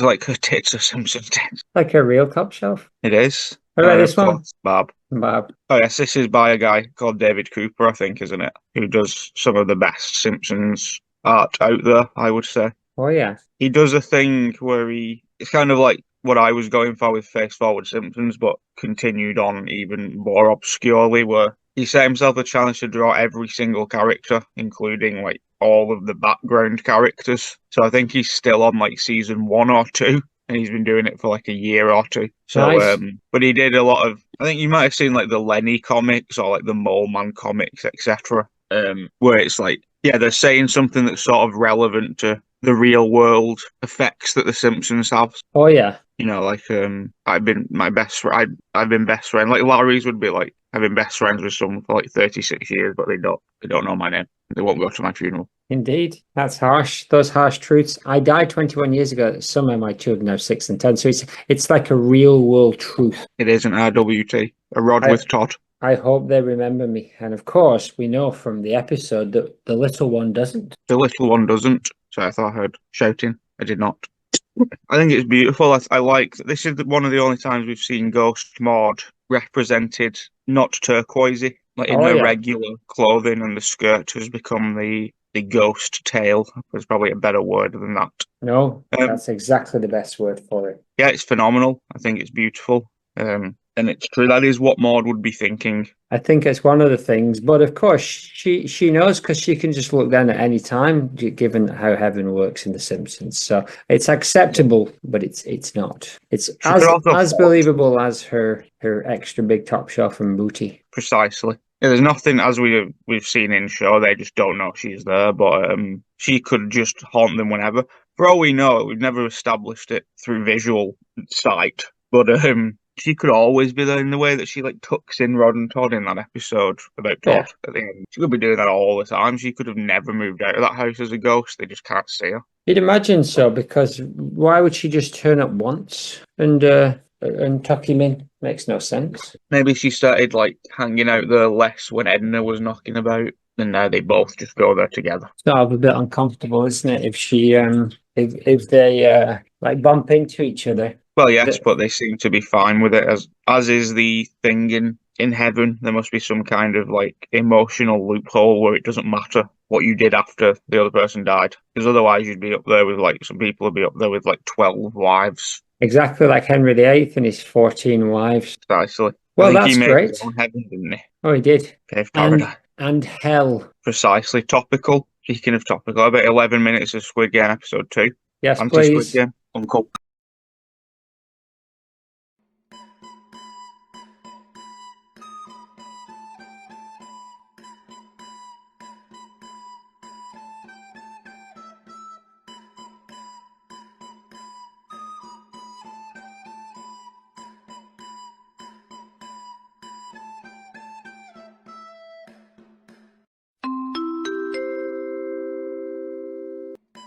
like her tits or Simpsons tits. Like a real top shelf. It is. How about this one? Bob. Oh yes, this is by a guy called David Cooper, I think, isn't it? Who does some of the best Simpsons art out there, I would say. Oh yeah. He does a thing where it's kind of like what I was going for with Face Forward Simpsons, but continued on even more obscurely, where he set himself a challenge to draw every single character, including like all of the background characters. So I think he's still on like season 1 or 2. And he's been doing it for like a year or 2. So, nice. But he did a lot of, I think you might have seen like the Lenny comics or like the Mole Man comics, etc. Where it's like, yeah, they're saying something that's sort of relevant to the real world effects that the Simpsons have. Oh yeah. You know, like I've been best friend. Like Larry's would be like, I've been best friends with someone for like 36 years, but they don't know my name. They won't go to my funeral. Indeed. That's harsh. Those harsh truths. I died 21 years ago. Some of my children are 6 and 10. So it's like a real world truth. It is an RWT. A rod with Todd. I hope they remember me. And of course, we know from the episode that the little one doesn't. The little one doesn't. So I thought I heard shouting. I did not. I think it's beautiful. I like this is one of the only times we've seen Ghost Maude represented not turquoisey, like in Oh her yeah. regular clothing, and the skirt has become the ghost tail. There's probably a better word than that. No, Um, that's exactly the best word for it. yeah, it's phenomenal. I think it's beautiful. And it's true. That is what Maude would be thinking. I think it's one of the things, but of course she knows because she can just look down at any time, given how heaven works in The Simpsons. So it's acceptable, but it's not. It's She could also as believable as her extra big top shelf and booty. Precisely. Yeah, there's nothing as we've seen in show. They just don't know she's there, but she could just haunt them whenever. For all we know, we've never established it through visual sight, but she could always be there in the way that she like tucks in Rod and Todd in that episode about Todd at the end. She could be doing that all the time. She could have never moved out of that house as a ghost. They just can't see her. You'd imagine so, because why would she just turn up once and tuck him in? Makes no sense. Maybe she started like hanging out there less when Edna was knocking about, and now they both just go there together. It's sort of a bit uncomfortable, isn't it? If she if they like bump into each other. Well, yes, but they seem to be fine with it, as is the thing in heaven. There must be some kind of like emotional loophole where it doesn't matter what you did after the other person died, because otherwise you'd be up there with like some people would be up there with like 12 wives. Exactly like Henry VIII and his 14 wives. Precisely. Well, I think that's he made great. his own heaven, didn't he? Oh, he did. Cave Paradise. And hell. Precisely. Topical. Speaking of topical, about 11 minutes of Squid Game episode 2. Yes, Anti-Squid please. Game. Uncle.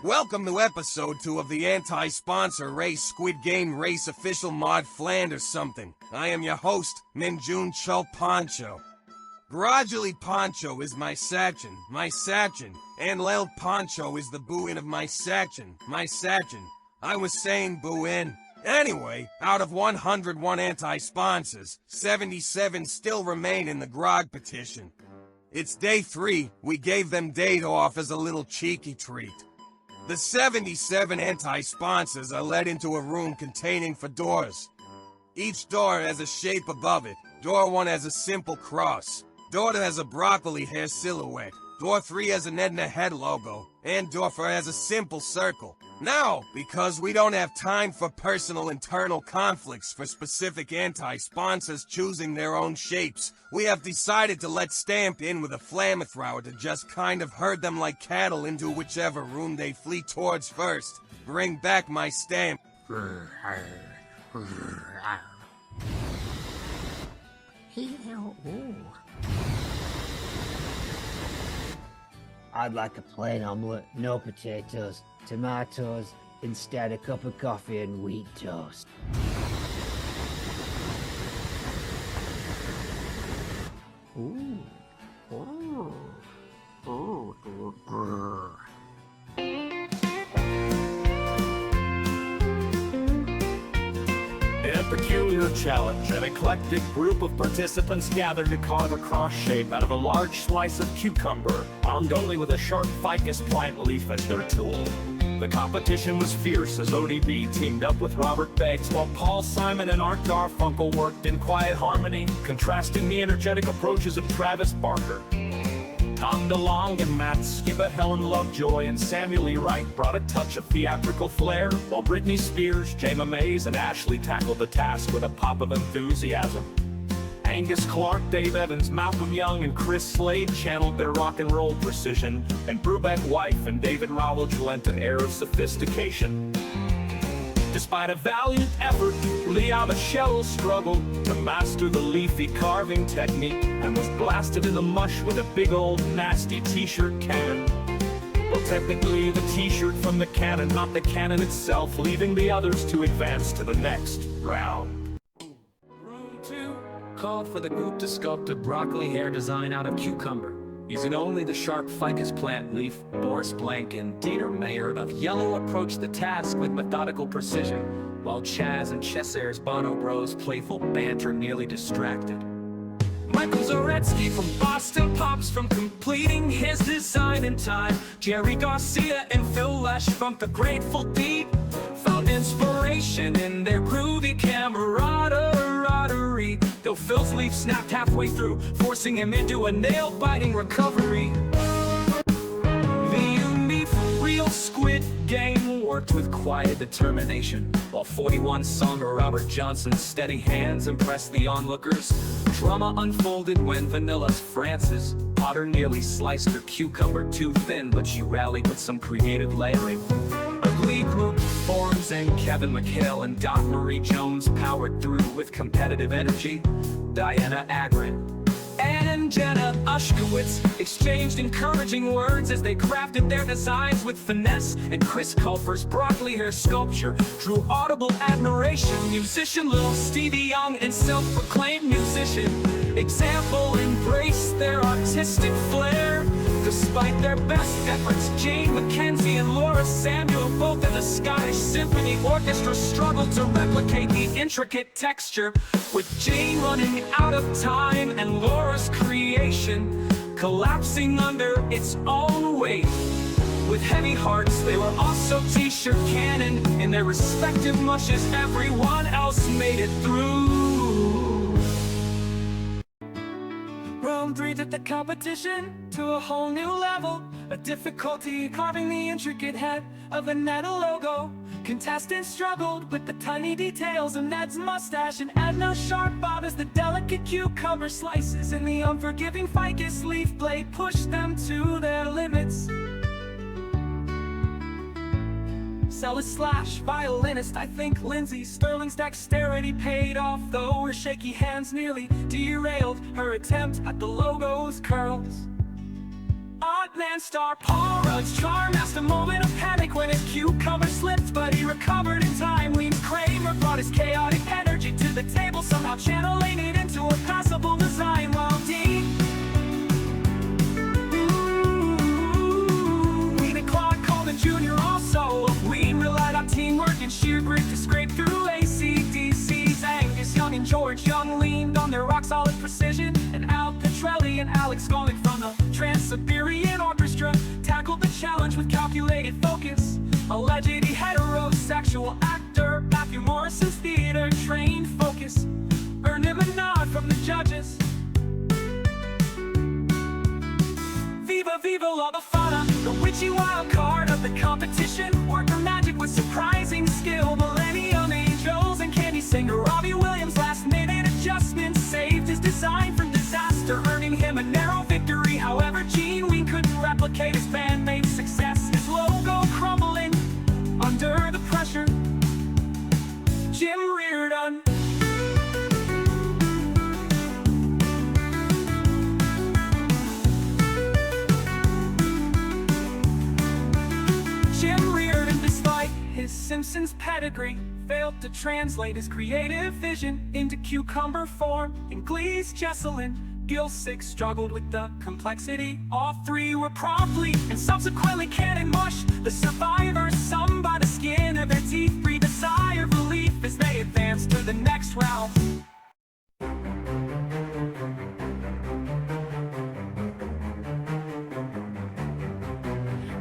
Welcome to episode 2 of the anti-sponsor race Squid Game race official Maude Flanders something. I am your host, Minjun Cho Poncho. Gradually Poncho is my sachin, and Lel Poncho is the boo-in of my sachin. I was saying boo-in. Anyway, out of 101 anti-sponsors, 77 still remain in the grog petition. It's day 3, we gave them date off as a little cheeky treat. The 77 anti-sponsors are led into a room containing fedoras. Each door has a shape above it. Door 1 has a simple cross. Door 2 has a broccoli hair silhouette. Door 3 has an Edna head logo. And door 4 has a simple circle. Now, because we don't have time for personal internal conflicts for specific anti-sponsors choosing their own shapes, we have decided to let Stamp in with a flamethrower to just kind of herd them like cattle into whichever room they flee towards first. Bring back my Stamp. I'd like a plain omelette, no potatoes, tomatoes, instead a cup of coffee and wheat toast. Ooh. In a peculiar challenge, an eclectic group of participants gathered to carve a cross shape out of a large slice of cucumber, armed only with a sharp ficus plant leaf as their tool. The competition was fierce as ODB teamed up with Robert Beggs, while Paul Simon and Art Garfunkel worked in quiet harmony, contrasting the energetic approaches of Travis Barker. Tom DeLonge and Matt Skiba, Helen Lovejoy, and Samuel E. Wright brought a touch of theatrical flair, while Britney Spears, Jayma Mays, and Ashley tackled the task with a pop of enthusiasm. Angus Clark, Dave Evans, Malcolm Young, and Chris Slade channeled their rock and roll precision, and Brubeck Wife and David Rowledge lent an air of sophistication. Despite a valiant effort, Leah Michelle struggled to master the leafy carving technique and was blasted in the mush with a big old nasty t-shirt cannon. Well, technically the t-shirt from the cannon, not the cannon itself, leaving the others to advance to the next round. Room 2 called for the group to sculpt a broccoli hair design out of cucumber. Using only the sharp ficus plant leaf, Boris Blank and Dieter Mayer of Yellow approached the task with methodical precision, while Chaz and Cheshaire's Bono Bros' playful banter nearly distracted. Michael Zaretsky from Boston pops from completing his design in time. Jerry Garcia and Phil Lesh from the Grateful Deep found inspiration in their groovy camaraderie. Though Phil's leaf snapped halfway through, forcing him into a nail-biting recovery. The unique real Squid Game worked with quiet determination, while 41-songer Robert Johnson's steady hands impressed the onlookers. Drama unfolded when Vanilla's Frances Potter nearly sliced her cucumber too thin, but she rallied with some creative layering. A glee group forms and Kevin McHale and Dot Marie Jones powered through with competitive energy. Diana Agron and Jenna Ushkowitz exchanged encouraging words as they crafted their designs with finesse, and Chris Culver's broccoli hair sculpture drew audible admiration. Musician Lil Stevie Young and self-proclaimed musician Example embraced their artistic flair. Despite their best efforts, Jane McKenzie and Laura Samuel, both in the Scottish Symphony Orchestra, struggled to replicate the intricate texture, with Jane running out of time and Laura's creation collapsing under its own weight. With heavy hearts, they were also t-shirt cannon in their respective mushes. Everyone else made it through. Round 3 took the competition to a whole new level. A difficulty carving the intricate head of the Netta logo. Contestants struggled with the tiny details of Ned's mustache, and Edna's sharp bob as the delicate cucumber slices in the unforgiving ficus leaf blade pushed them to their limits. Cellist slash violinist, I think Lindsay Sterling's dexterity paid off, though her shaky hands nearly derailed her attempt at the logo's curls. Oddman star Paul Rudd's charm asked a moment of panic when his cucumber slipped, but he recovered in time. Liam Kramer brought his chaotic energy to the table, somehow channeling it into a passable design, while Dean Claude Coleman Jr. also relied on teamwork and sheer grit to scrape through AC/DC's. Angus Young and George Young leaned on their rock-solid precision, and Al Petrelli and Alex Skolnick from the Trans-Siberian Orchestra tackled the challenge with calculated focus. Alleged heterosexual actor Matthew Morrison's theater-trained focus earned him a nod from the judges. Viva Viva La Befana, the witchy wild card of the competition, worked her magic with surprising skill. Millennium Angels and candy singer Robbie Williams' last-minute adjustments saved his design from disaster, earning him a narrow victory. However, Gene Ween couldn't replicate his bandmate's success, his logo crumbling under the pressure. Jim Reardon his Simpsons pedigree failed to translate his creative vision into cucumber form. In Glee's Jesselyn Gilsick struggled with the complexity. All three were promptly and subsequently cannon mush. The survivors, some by the skin of their teeth, breathed a sigh of relief as they advanced to the next round.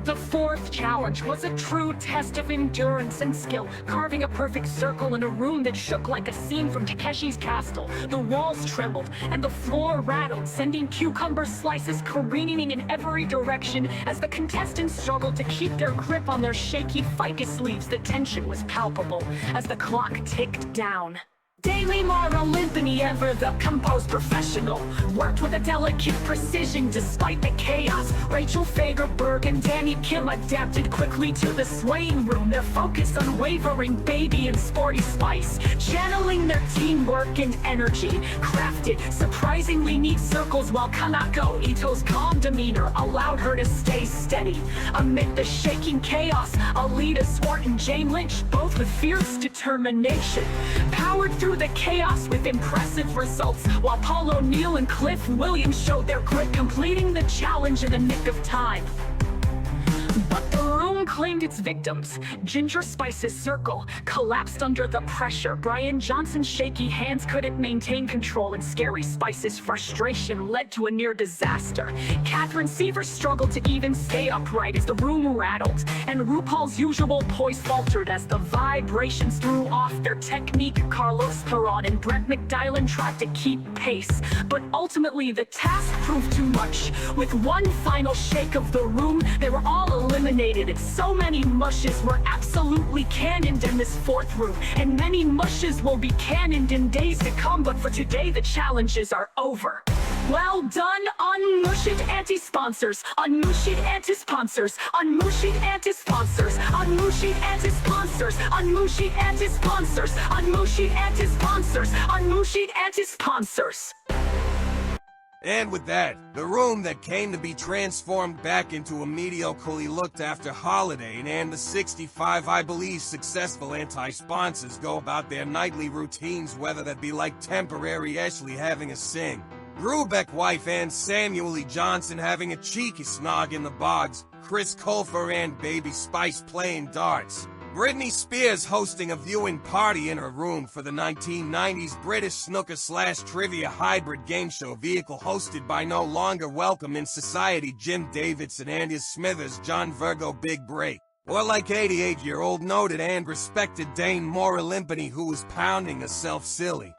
The fourth challenge was a true test of endurance and skill, carving a perfect circle in a room that shook like a scene from Takeshi's Castle. The walls trembled and the floor rattled, sending cucumber slices careening in every direction as the contestants struggled to keep their grip on their shaky ficus leaves. The tension was palpable as the clock ticked down. Daily Mara Limpany, ever the composed professional, worked with a delicate precision despite the chaos. Rachel Fagerberg and Danny Kim adapted quickly to the swaying room, their focus unwavering, baby and sporty spice. Channeling their teamwork and energy, crafted surprisingly neat circles, while Kanako Ito's calm demeanor allowed her to stay steady. Amid the shaking chaos, Alita Swart and Jane Lynch, both with fierce determination, determination. Powered through the chaos with impressive results, while Paul O'Neill and Cliff Williams showed their grit, completing the challenge in the nick of time. But the room claimed its victims. Ginger Spice's circle collapsed under the pressure. Brian Johnson's shaky hands couldn't maintain control, and Scary Spice's frustration led to a near disaster. Catherine Seaver struggled to even stay upright as the room rattled, and RuPaul's usual poise faltered as the vibrations threw off their technique. Carlos Perron and Brent McDylan tried to keep pace, but ultimately the task proved too much. With one final shake of the room, they were all eliminated, and so many mushes were absolutely cannoned in this fourth room, and many mushes will be cannoned in days to come, but for today the challenges are over. Well done, unmushed anti-sponsors, unmushed anti-sponsors, unmushed anti-sponsors, unmushed anti-sponsors, unmushed anti-sponsors, unmushed anti-sponsors, unmushed anti-sponsors. And with that, the room that came to be transformed back into a mediocrely looked after holiday, and the 65, I believe, successful anti-sponsors go about their nightly routines, whether that be like temporary Ashley having a sing, Brubeck wife and Samuel E. Johnson having a cheeky snog in the bogs, Chris Colfer and Baby Spice playing darts, Britney Spears hosting a viewing party in her room for the 1990s British snooker/trivia hybrid game show vehicle hosted by no longer welcome in society Jim Davidson and his Smithers John Virgo Big Break. Or like 88-year-old noted and respected Dane Moore Limpany who was pounding herself silly.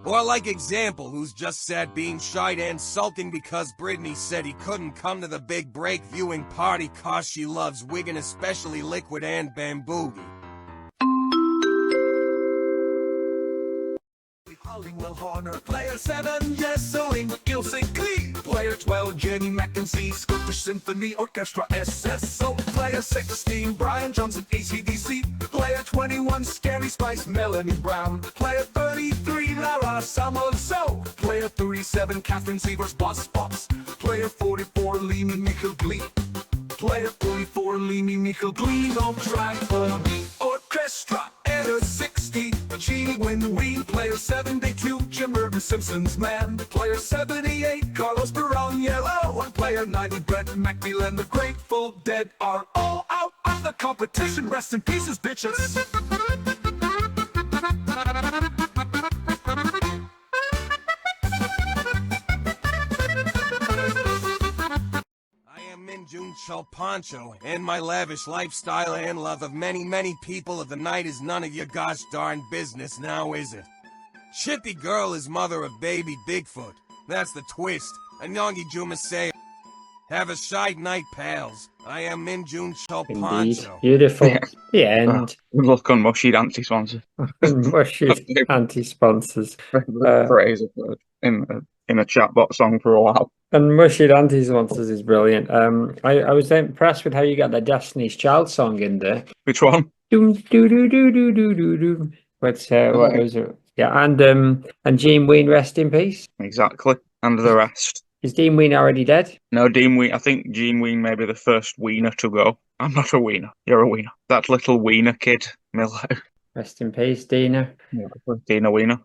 Or like example who's just sad being shite and sulking because Britney said he couldn't come to the Big Break viewing party cause she loves Wigan, especially Liquid and Bamboogie. Will Horner, player 7, yes, sewing, Gilsing Glee, player 12, Jenny McKenzie, Scottish Symphony Orchestra, SSO, player 16, Brian Johnson, AC/DC, player 21, Scary Spice, Melanie Brown, player 33, Lara Samoso, player 37, Catherine Seaver's Boss Pops, player 44, Limi Michael Glee, player 44, Limi Michael Glee, no drag for me, orchestra, error 60, Gene Win, player 72, Jim Urban Simpson's Man, player 78, Carlos Perron Yellow, and player 90, Brett McMillan, the Grateful Dead are all out of the competition. Rest in pieces, bitches. June Chul Poncho, and my lavish lifestyle and love of many people of the night is none of your gosh darn business now, is it? Chippy girl is mother of baby Bigfoot. That's the twist. Anyongi Juma say, have a shite night, pals. I am Min June Chul Poncho. Beautiful. The end. Look on mushy anti-sponsor. Mushy anti-sponsors. Phrase in a chatbot song for a while. And Mushy Anti-Sponsors is brilliant. I was impressed with how you got the Destiny's Child song in there. Which one? Doom doo doo doo doo doo doo doo. What was it? Yeah, and Gene Ween, rest in peace. Exactly. And the rest. Is Dean Ween already dead? No, Dean Ween. I think Gene Ween may be the first wiener to go. I'm not a wiener. You're a wiener. That little wiener kid, Milo. Rest in peace, Dina. Yeah, Dina Wiener.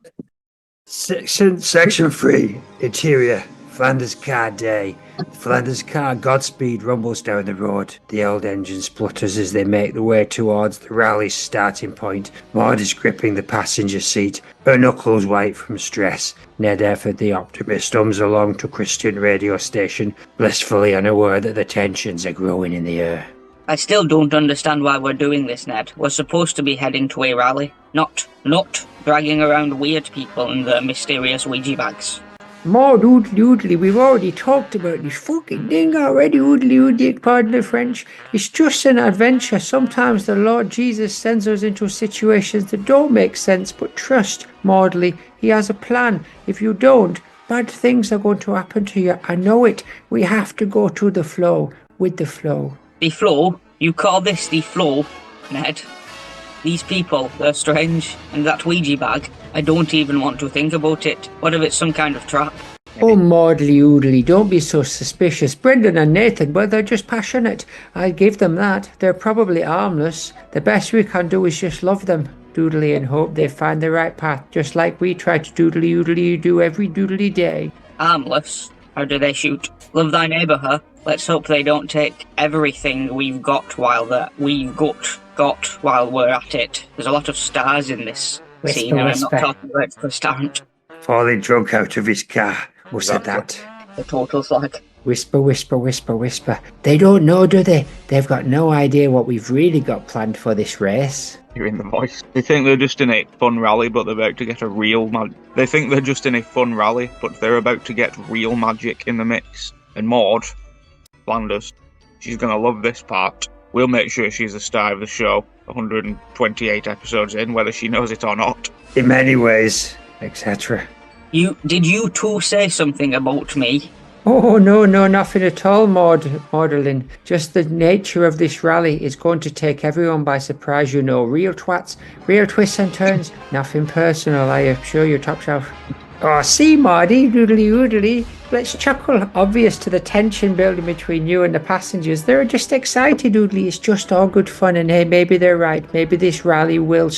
Section 3, Interior, Flanders Car Day. The Flanders car Godspeed rumbles down the road. The old engine splutters as they make their way towards the rally's starting point. Maude is gripping the passenger seat, her knuckles white from stress. Ned Efford, the optimist, hums along to Christian radio station, blissfully unaware that the tensions are growing in the air. I still don't understand why we're doing this, Ned. We're supposed to be heading to a rally, not dragging around weird people in their mysterious Ouija bags. More oodly, we've already talked about this fucking thing already, oodly, pardon the French. It's just an adventure. Sometimes the Lord Jesus sends us into situations that don't make sense, but trust, Maudley, he has a plan. If you don't, bad things are going to happen to you. I know it. We have to go to the flow, with the flow. The flow? You call this the flow, Ned? These people, they're strange, and that Ouija bag, I don't even want to think about it. What if it's some kind of trap? Oh, Maudley oodly, don't be so suspicious. Brendan and Nathan, well, they're just passionate. I'll give them that. They're probably harmless. The best we can do is just love them. doodly and hope they find the right path, just like we try to doodly do every doodly day. Harmless? How do they shoot? Love thy neighbour, huh? Let's hope they don't take everything we've got while while we're at it. There's a lot of stars in this scene, and I'm not talking about the starrant. Falling drunk out of his car. Who said that? The total slag. Whisper, whisper, whisper, whisper. They don't know, do they? They've got no idea what we've really got planned for this race. Hearing the voice. They think they're just in a fun rally, but they're about to get a real They think they're just in a fun rally, but they're about to get real magic in the mix. And Maude, Flanders, she's gonna love this part. We'll make sure she's the star of the show, 128 episodes in, whether she knows it or not. In many ways, etc. Did you two say something about me? Oh, no, nothing at all, Maudlin. Just the nature of this rally is going to take everyone by surprise, you know. Real twats, real twists and turns. Nothing personal, I assure you, top shelf. Oh, see, Maudie, doodly. Let's chuckle. Obvious to the tension building between you and the passengers. They're just excited, doodly. It's just all good fun. And hey, maybe they're right. Maybe this rally will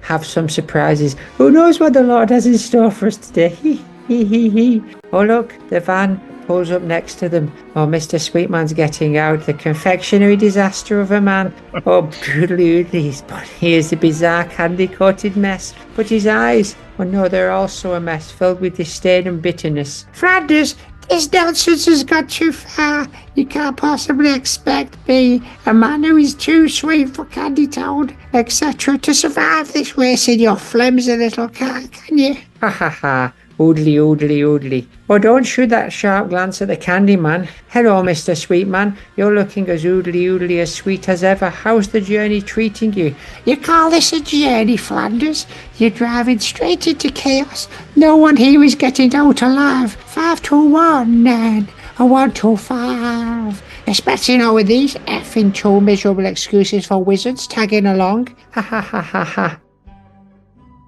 have some surprises. Who knows what the Lord has in store for us today? Oh, look, the van pulls up next to them. Oh, Mr. Sweetman's getting out. The confectionery disaster of a man. Oh, doodly, but here's the bizarre candy-coated mess. But his eyes, oh no, they're also a mess, filled with disdain and bitterness. Flanders, this nonsense has gone too far. You can't possibly expect me, a man who is too sweet for candy toad, etc., to survive this race in your flimsy little car, can you? Ha ha ha. Oodly. Oh, don't shoot that sharp glance at the candy man. Hello, Mr. Sweetman. You're looking as oodly as sweet as ever. How's the journey treating you? You call this a journey, Flanders? You're driving straight into chaos. No one here is getting out alive. 5 to 1, and a 1 to 5. Especially not with these effing 2 miserable excuses for wizards tagging along. Ha ha ha ha ha.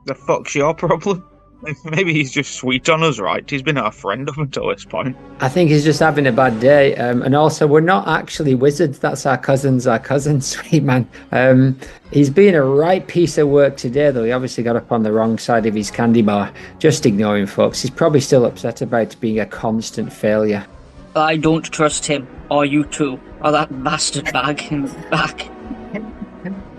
The fuck's your problem? Maybe he's just sweet on us, right? He's been our friend up until this point. I think he's just having a bad day. And also, we're not actually wizards. That's our cousin, sweet man. He's been a right piece of work today, though. He obviously got up on the wrong side of his candy bar. Just ignore him, folks. He's probably still upset about being a constant failure. I don't trust him, or you two, or that bastard bag in the back.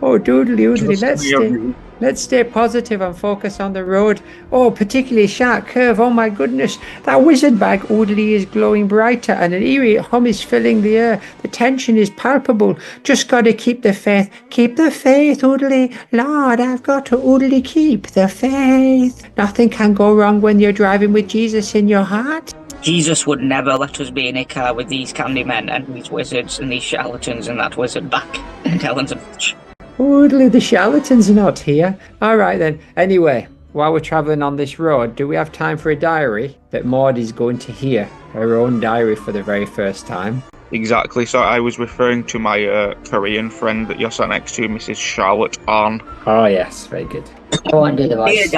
Oh, doodly, let's stay positive and focus on the road. Oh, particularly sharp curve. Oh my goodness, that wizard bag, oodly, is glowing brighter and an eerie hum is filling the air. The tension is palpable. Just gotta keep the faith. Keep the faith, oodly. Lord, I've got to oodly keep the faith. Nothing can go wrong when you're driving with Jesus in your heart. Jesus would never let us be in a car with these candy men and these wizards and these charlatans and that wizard back and Helen's a bitch. Oodly, the charlatans are not here. All right then. Anyway, while we're travelling on this road, do we have time for a diary that Maude is going to hear? Her own diary for the very first time. Exactly. So I was referring to my Korean friend that you're sat next to, Mrs. Charlotte Arn. Oh yes, very good. Go on, do the voice.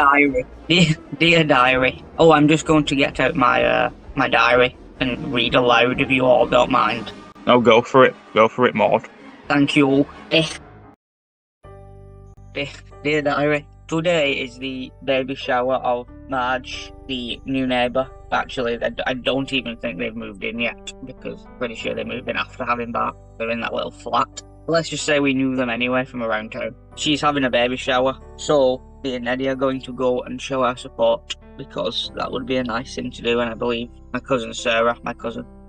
Dear diary. Oh, I'm just going to get out my my diary and read aloud if you all don't mind. Oh, go for it. Go for it, Maude. Thank you. Dear diary, today is the baby shower of Marge, the new neighbour. Actually, I don't even think they've moved in yet, because I'm pretty sure they moved in after having Bart. They're in that little flat. Let's just say we knew them anyway from around town. She's having a baby shower, so me and Eddie are going to go and show our support, because that would be a nice thing to do, and I believe my cousin Sarah,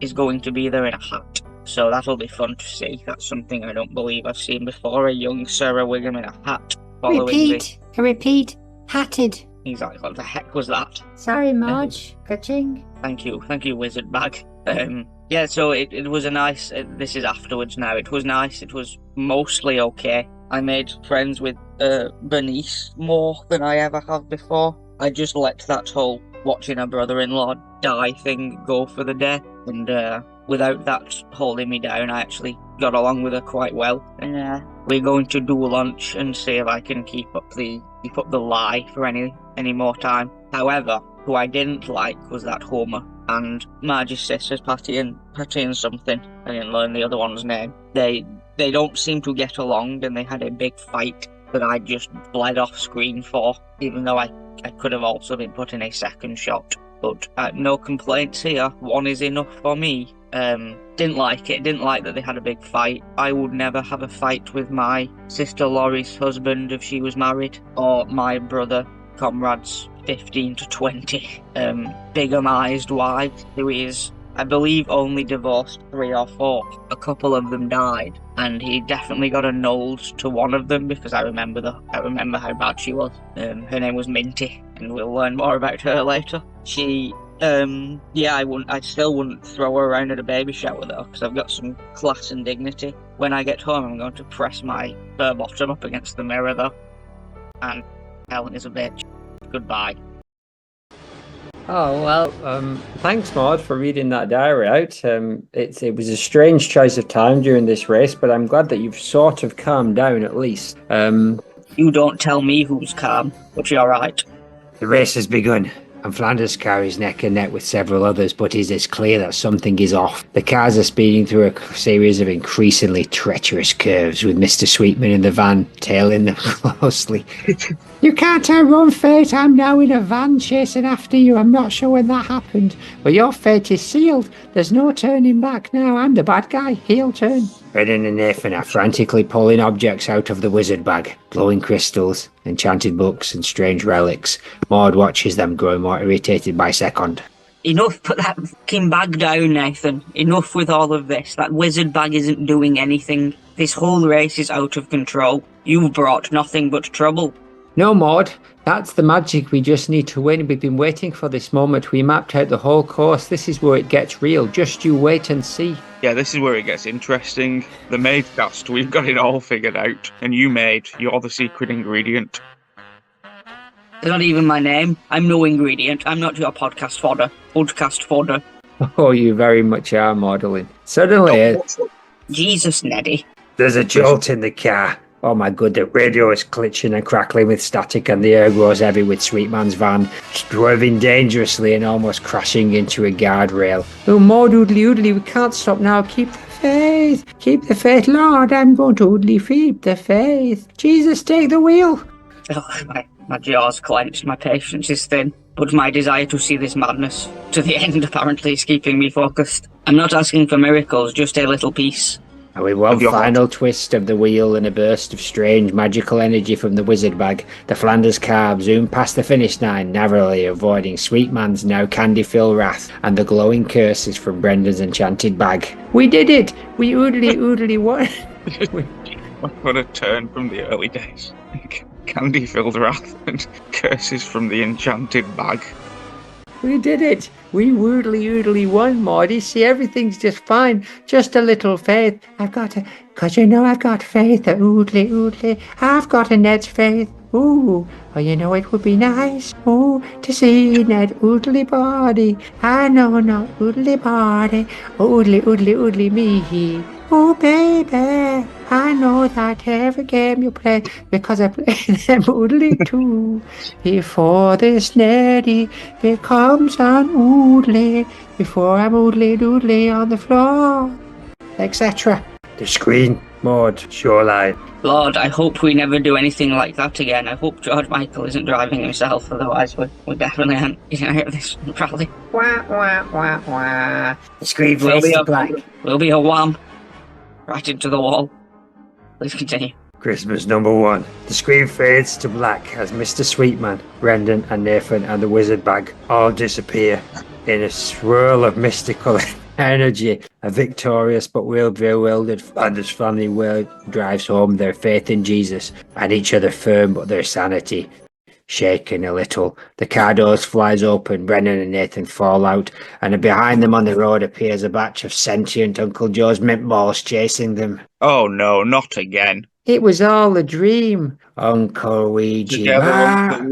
is going to be there in a hat. So that'll be fun to see. That's something I don't believe I've seen before. A young Sarah Wiggum in a hat. Repeat. Hatted. Exactly. What the heck was that? Sorry, Marge. Ka-ching. Thank you, wizard bag. Yeah, so it was a nice... this is afterwards now. It was nice. It was mostly okay. I made friends with Bernice more than I ever have before. I just let that whole watching a brother-in-law die thing go for the day. And without that holding me down, I actually got along with her quite well. And we're going to do lunch and see if I can keep up the lie for any more time. However, who I didn't like was that Homer and Margie's sisters, Patty and something. I didn't learn the other one's name. They don't seem to get along, and they had a big fight that I just bled off screen for, even though I could have also been put in a second shot. But no complaints here. 1 is enough for me. Didn't like it. Didn't like that they had a big fight. I would never have a fight with my sister Laurie's husband if she was married, or my brother Comrade's 15 to 20 bigamized wife, who is, I believe, only divorced 3 or 4. A couple of them died, and he definitely got annulled to one of them because I remember how bad she was. Her name was Minty, and we'll learn more about her later. She, I still wouldn't throw her around at a baby shower though, because I've got some class and dignity. When I get home, I'm going to press my fur bottom up against the mirror though. And Helen is a bitch. Goodbye. Oh, well, thanks, Maude, for reading that diary out. It was a strange choice of time during this race, but I'm glad that you've sort of calmed down at least. You don't tell me who's calm, but you're right. The race has begun, and Flanders carries neck and neck with several others, but it is clear that something is off. The cars are speeding through a series of increasingly treacherous curves, with Mr. Sweetman in the van tailing them closely. You can't outrun fate. I'm now in a van chasing after you. I'm not sure when that happened, but your fate is sealed. There's no turning back now. I'm the bad guy. Heel turn. Brendan and Nathan are frantically pulling objects out of the wizard bag. Glowing crystals, enchanted books, and strange relics. Maude watches them, growing more irritated by second. Enough, put that fucking bag down, Nathan. Enough with all of this. That wizard bag isn't doing anything. This whole race is out of control. You've brought nothing but trouble. No, Maude. That's the magic. We just need to win. We've been waiting for this moment. We mapped out the whole course. This is where it gets real. Just you wait and see. Yeah, this is where it gets interesting. The maid cast, we've got it all figured out. And you, maid, you're the secret ingredient. It's not even my name. I'm no ingredient. I'm not your podcast fodder. Podcast fodder. Oh, you very much are, Maudlin. Suddenly, Jesus, Neddy. There's a jolt in the car. Oh my god, the radio is glitching and crackling with static, and the air grows heavy with Sweetman's van, swerving dangerously and almost crashing into a guardrail. Oh, more doodly oodly, we can't stop now. Keep the faith. Keep the faith, Lord. I'm going to oodly keep the faith. Jesus, take the wheel. Oh, my jaw's clenched, my patience is thin, but my desire to see this madness to the end apparently is keeping me focused. I'm not asking for miracles, just a little peace. And with one final twist of the wheel and a burst of strange magical energy from the wizard bag, the Flanders car zoomed past the finish line, narrowly avoiding Sweetman's now candy-filled wrath and the glowing curses from Brendan's enchanted bag. We did it! We oodly won! What a turn from the early days. Candy-filled wrath and curses from the enchanted bag. We did it! We oodly won, Maudie. See, everything's just fine. Just a little faith. Cause you know I've got faith. Oodly. I've got a Ned's faith. Ooh, oh, you know it would be nice. Ooh, to see Ned oodly body. I know not oodly body. Oodly me. Oh, baby, I know that every game you play, because I play them oodly too. Before this Neddy becomes an oodly, before I'm oodly doodly on the floor, etc. The screen, Maude, shoreline. Lord, I hope we never do anything like that again. I hope George Michael isn't driving himself, otherwise we definitely aren't getting out of this rally. The screen fades to black. Will be a wham. Right into the wall. Please continue. Christmas number 1. The screen fades to black as Mr. Sweetman, Brendan and Nathan and the wizard bag all disappear in a swirl of mystical energy. A victorious but bewildered Flanders family drives home their faith in Jesus and each other firm but their sanity shaken a little. The car doors flies open, Brendan and Nathan fall out, and behind them on the road appears a batch of sentient Uncle Joe's mint balls chasing them. Oh no, not again. It was all a dream. Uncle Ouija bag.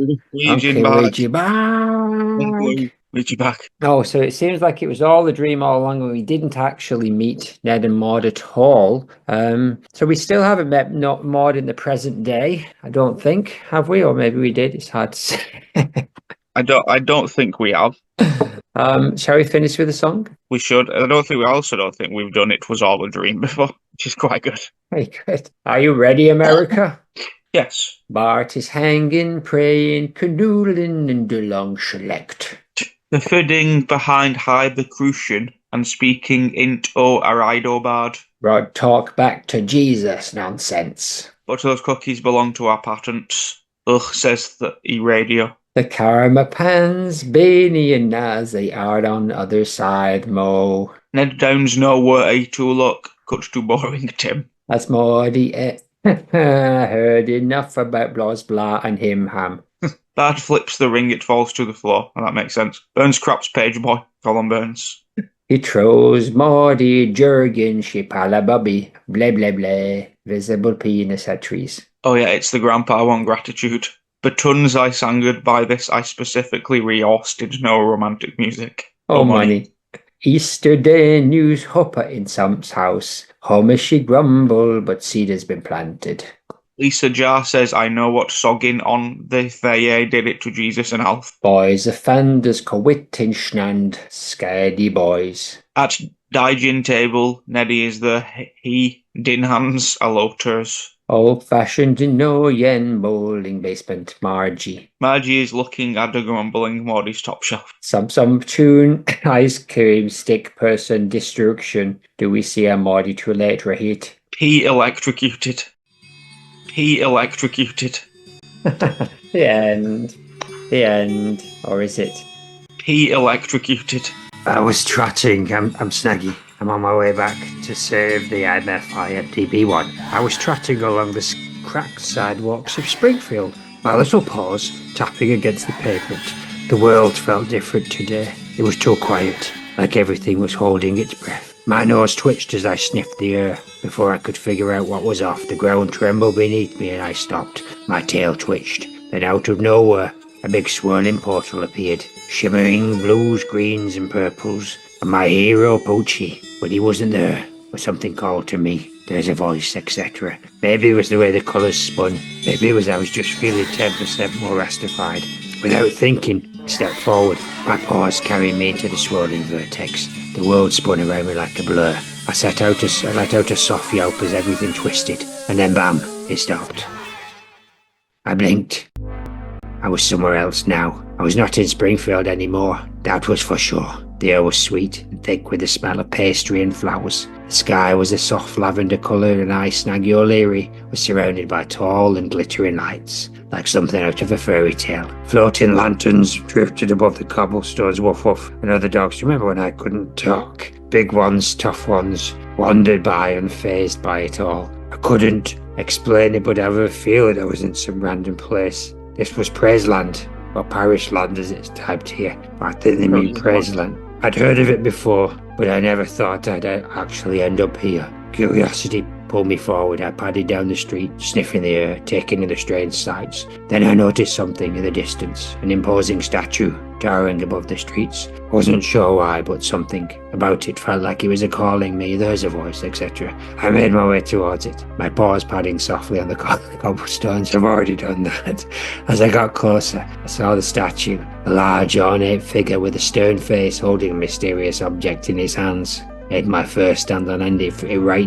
Ouija bag. Oh, so it seems like it was all a dream all along, and we didn't actually meet Ned and Maude at all. So we still haven't met Maude in the present day, I don't think, have we? Or maybe we did. It's hard to say. I don't think we have. Shall we finish with a song? We should. I don't think we've done It Was All a Dream before, which is quite good. Very good. Are you ready, America? Yes. Bart is hanging, praying, canoodling, and the long select. The fidding behind high the crucian and speaking int o aridobard. Rod talk back to Jesus nonsense. But those cookies belong to our patents. Ugh, says the e-radio. The karma pans, Beanie and Naz, they are on other side, Mo. Ned Downs nowhere to look. Cuts too boring, Tim. That's Maudie. I heard enough about blah blah and him ham. Bard flips the ring, it falls to the floor, and that makes sense. Burns craps page boy, Colin Burns. He throws Maudie, Jurgen, Shipala blah blah blah. Visible penis at trees. Oh yeah, it's the grandpa one gratitude. Batuns I sangered by this, I specifically rehorsted no romantic music. Oh money. Easter day news hopper in Sam's house. Homer she grumble, but seed has been planted. Lisa Jar says, I know what sogging on the they did it to Jesus and Alf. Boys offenders quit in schnand, scaredy boys. At Dijin table, Neddy is the he, Dinhans, Aloters. Old-fashioned no yen bowling basement, Margie. Margie is looking at the grumbling Maudie's top shelf. Some tune, ice cream, stick person, destruction. Do we see a Maudie too late, right? P electrocuted. P electrocuted. The end. The end. Or is it? P electrocuted. I was trotting. I'm snaggy. I'm on my way back to save the MFI at DB1. I was trotting along the cracked sidewalks of Springfield. My little paws tapping against the pavement. The world felt different today. It was too quiet, like everything was holding its breath. My nose twitched as I sniffed the air. Before I could figure out what was off, the ground trembled beneath me and I stopped. My tail twitched. Then out of nowhere, a big swirling portal appeared, shimmering blues, greens and purples. And my hero, Poochie, but he wasn't there. But something called to me. There's a voice, etc. Maybe it was the way the colours spun. Maybe it was I was just feeling 10% more rastified. Without thinking, I stepped forward. My paws carried me into the swirling vertex. The world spun around me like a blur. I let out a soft yelp as everything twisted. And then bam, it stopped. I blinked. I was somewhere else now. I was not in Springfield anymore. That was for sure. The air was sweet and thick with the smell of pastry and flowers. The sky was a soft lavender colour and I, Snaggy O'Leary, was surrounded by tall and glittering lights, like something out of a fairy tale. Floating lanterns drifted above the cobblestones, woof woof, and other dogs. Remember when I couldn't talk? Big ones, tough ones, wandered by unfazed by it all. I couldn't explain it, but I have a feeling I was in some random place. This was Praiseland, or Parish Land as it's typed here. I think they mean Praiseland. I'd heard of it before, but I never thought I'd actually end up here. Curiosity pulled me forward. I padded down the street, sniffing the air, taking in the strange sights. Then I noticed something in the distance, an imposing statue towering above the streets. Wasn't sure why, but something about it felt like it was calling me. There's a voice, etc. I made my way towards it, my paws padding softly on the cobblestones. I've already done that. As I got closer, I saw the statue, a large ornate figure with a stern face holding a mysterious object in his hands. Made my first stand on end. It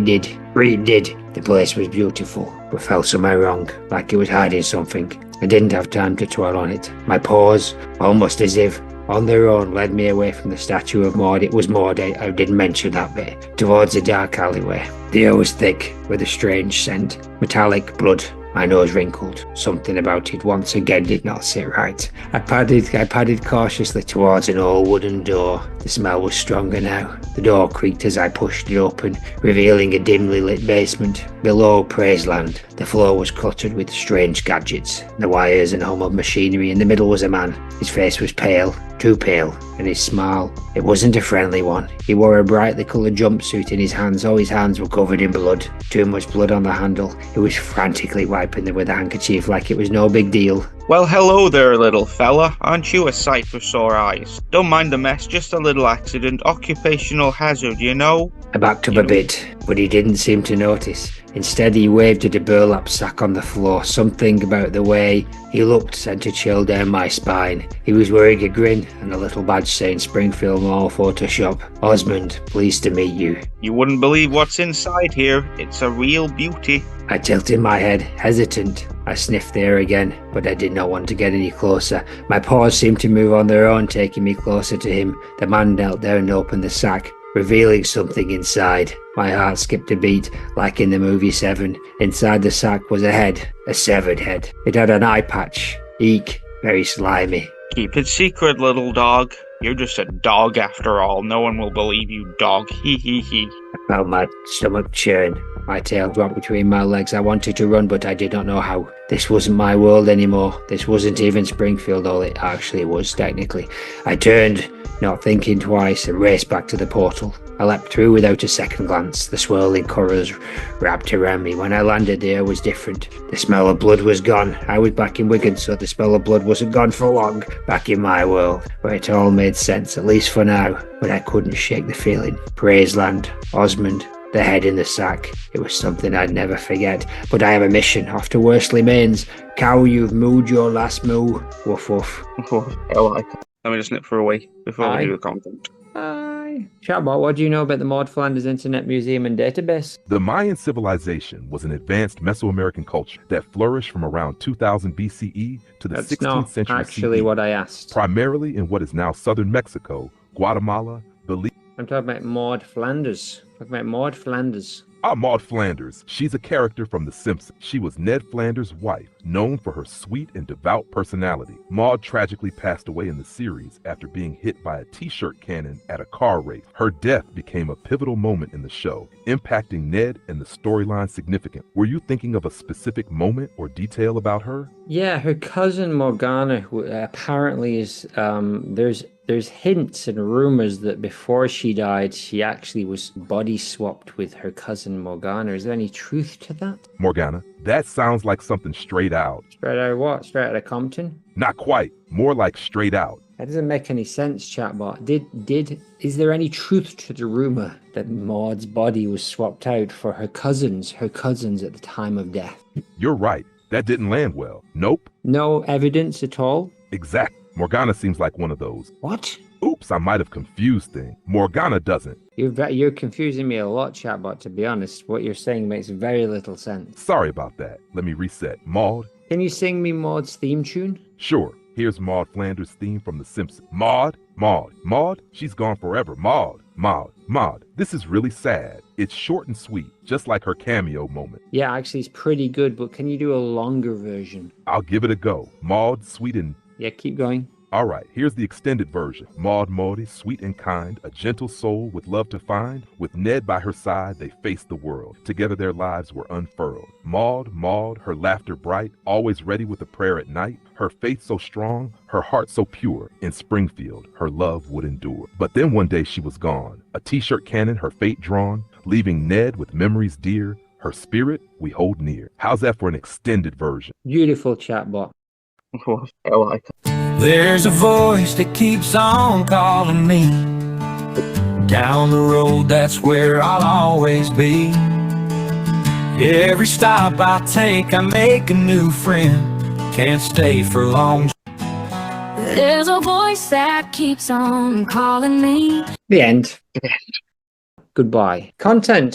did. The place was beautiful, but felt somehow wrong, like it was hiding something. I didn't have time to dwell on it. My paws, almost as if on their own, led me away from the statue of Maude. It was Maude, I didn't mention that bit. Towards a dark alleyway. The air was thick, with a strange scent. Metallic blood. My nose wrinkled. Something about it once again did not sit right. I padded cautiously towards an old wooden door. The smell was stronger now. The door creaked as I pushed it open, revealing a dimly lit basement. Below Praiseland, the floor was cluttered with strange gadgets, the wires and hum of machinery. In the middle was a man. His face was pale, too pale, and his smile, it wasn't a friendly one. He wore a brightly coloured jumpsuit in his hands. All his hands were covered in blood, too much blood on the handle. He was frantically wiping them with a handkerchief like it was no big deal. Well, hello there, little fella. Aren't you a sight for sore eyes? Don't mind the mess, just a little accident. Occupational hazard, you know? I backed up a bit. but he didn't seem to notice. Instead, he waved at a burlap sack on the floor. Something about the way he looked sent a chill down my spine. He was wearing a grin and a little badge saying Springfield Mall Photoshop. Osmond, pleased to meet you. You wouldn't believe what's inside here. It's a real beauty. I tilted my head, hesitant. I sniffed the air again, but I did not want to get any closer. My paws seemed to move on their own, taking me closer to him. The man knelt down and opened the sack, revealing something inside. My heart skipped a beat, like in the movie Seven. Inside the sack was a head, a severed head. It had an eye patch. Eek, very slimy. Keep it secret, little dog. You're just a dog after all. No one will believe you, dog. Hee hee hee. I felt my stomach churn. My tail dropped between my legs. I wanted to run, but I did not know how. This wasn't my world anymore. This wasn't even Springfield, all it actually was, technically. I turned, not thinking twice, and raced back to the portal. I leapt through without a second glance. The swirling colours wrapped around me. When I landed, the air was different. The smell of blood was gone. I was back in Wigan, so the smell of blood wasn't gone for long. Back in my world, where it all made sense, at least for now. But I couldn't shake the feeling. Praise land, Osmond, the head in the sack. It was something I'd never forget. But I have a mission. Off to Worsley Mains. Cow, you've mooed your last moo. Woof woof. I like it. Let me just nip for a wee before we do the content. Hi. Chatbot, what do you know about the Maude Flanders Internet Museum and Database? The Mayan civilization was an advanced Mesoamerican culture that flourished from around 2000 BCE to the That's 16th not century actually CE, what I asked. primarily in what is now southern Mexico, Guatemala, Belize. I'm talking about Maude Flanders. I'm talking about Maude Flanders. Maude Flanders. She's a character from The Simpsons. She was Ned Flanders' wife, known for her sweet and devout personality. Maude tragically passed away in the series after being hit by a t-shirt cannon at a car race. Her death became a pivotal moment in the show, impacting Ned and the storyline significant. Were you thinking of a specific moment or detail about her? Yeah, her cousin Morgana apparently is, there's hints and rumors that before she died, she actually was body swapped with her cousin Morgana. Is there any truth to that? Morgana, that sounds like something straight out. Straight out of what? Straight out of Compton? Not quite. More like straight out. That doesn't make any sense, chatbot. Is there any truth to the rumor that Maud's body was swapped out for her cousins at the time of death? You're right. That didn't land well. Nope. No evidence at all? Exact. Morgana seems like one of those. What? Oops, I might have confused things. Morgana doesn't. You're confusing me a lot, chatbot, to be honest. What you're saying makes very little sense. Sorry about that. Let me reset. Maude? Can you sing me Maud's theme tune? Sure. Here's Maude Flanders' theme from The Simpsons. Maude, Maude, Maude, she's gone forever. Maude, Maude, Maude. This is really sad. It's short and sweet, just like her cameo moment. Yeah, actually, it's pretty good, but can you do a longer version? I'll give it a go. Maude, sweet and... Yeah, keep going. All right, here's the extended version. Maude Maude, sweet and kind, a gentle soul with love to find. With Ned by her side, they faced the world. Together their lives were unfurled. Maude, Maude, her laughter bright, always ready with a prayer at night. Her faith so strong, her heart so pure. In Springfield, her love would endure. But then one day she was gone. A t-shirt cannon, her fate drawn, leaving Ned with memories dear. Her spirit we hold near. How's that for an extended version? Beautiful chatbot. I like it. There's a voice that keeps on calling me. Down the road, that's where I'll always be. Every stop I take, I make a new friend. Can't stay for long. There's a voice that keeps on calling me. The end. Goodbye. Content.